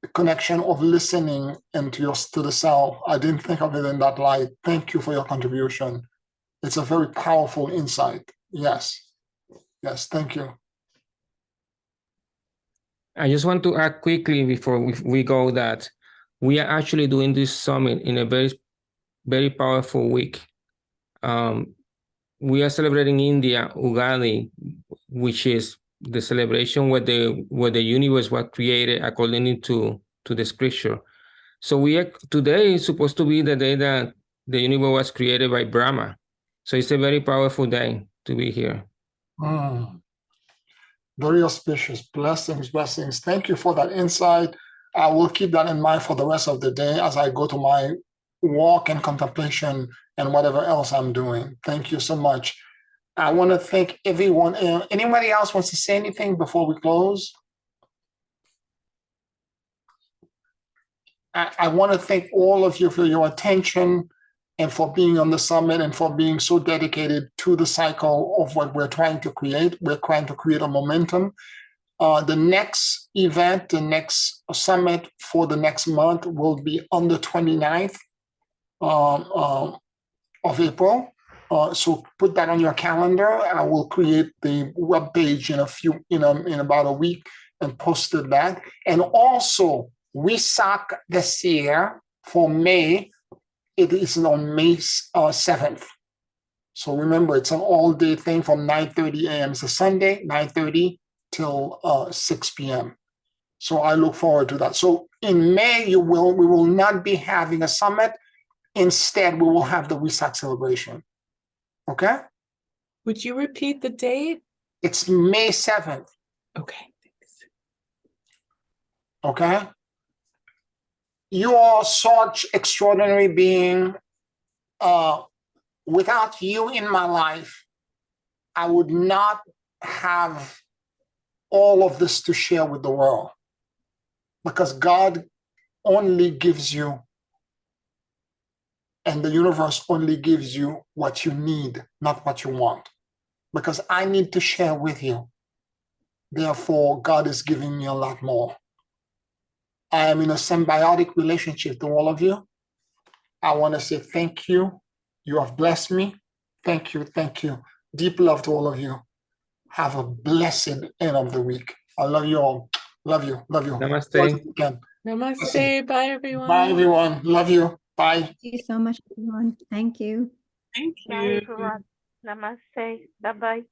the connection of listening to the self. I didn't think of it in that light. Thank you for your contribution. It's a very powerful insight. Yes. Yes, thank you. I just want to add quickly before we go that we are actually doing this summit in a very, very powerful week. We are celebrating India Ugadi, which is the celebration where the universe was created according to the scripture. So today is supposed to be the day that the universe was created by Brahma. So it's a very powerful day to be here. Very auspicious. Blessings, blessings. Thank you for that insight. I will keep that in mind for the rest of the day as I go to my walk and contemplation and whatever else I'm doing. Thank you so much. I want to thank everyone. Anybody else wants to say anything before we close? I want to thank all of you for your attention and for being on the summit and for being so dedicated to the cycle of what we're trying to create. We're trying to create a momentum. The next event, the next summit for the next month will be on the 29th of April. So put that on your calendar. I will create the webpage in about a week and posted that. And also, WISAC this year for May, it is on May 7th. So remember, it's an all-day thing from 9:30 a.m. It's a Sunday, 9:30 till 6 p.m. So I look forward to that. So in May, we will not be having a summit. Instead, we will have the WISAC celebration. Okay? Would you repeat the date? It's May 7th. Okay. Thanks. Okay? You are such extraordinary being. Without you in my life, I would not have all of this to share with the world, because God only gives you, and the universe only gives you what you need, not what you want, because I need to share with you. Therefore, God is giving me a lot more. I am in a symbiotic relationship to all of you. I want to say thank you. You have blessed me. Thank you. Thank you. Deep love to all of you. Have a blessed end of the week. I love you all. Love you. Love you. Namaste. Namaste. Bye, everyone. Bye, everyone. Love you. Bye. Thank you so much, everyone. Thank you. Thank Bye, you. everyone. Namaste. Bye-bye.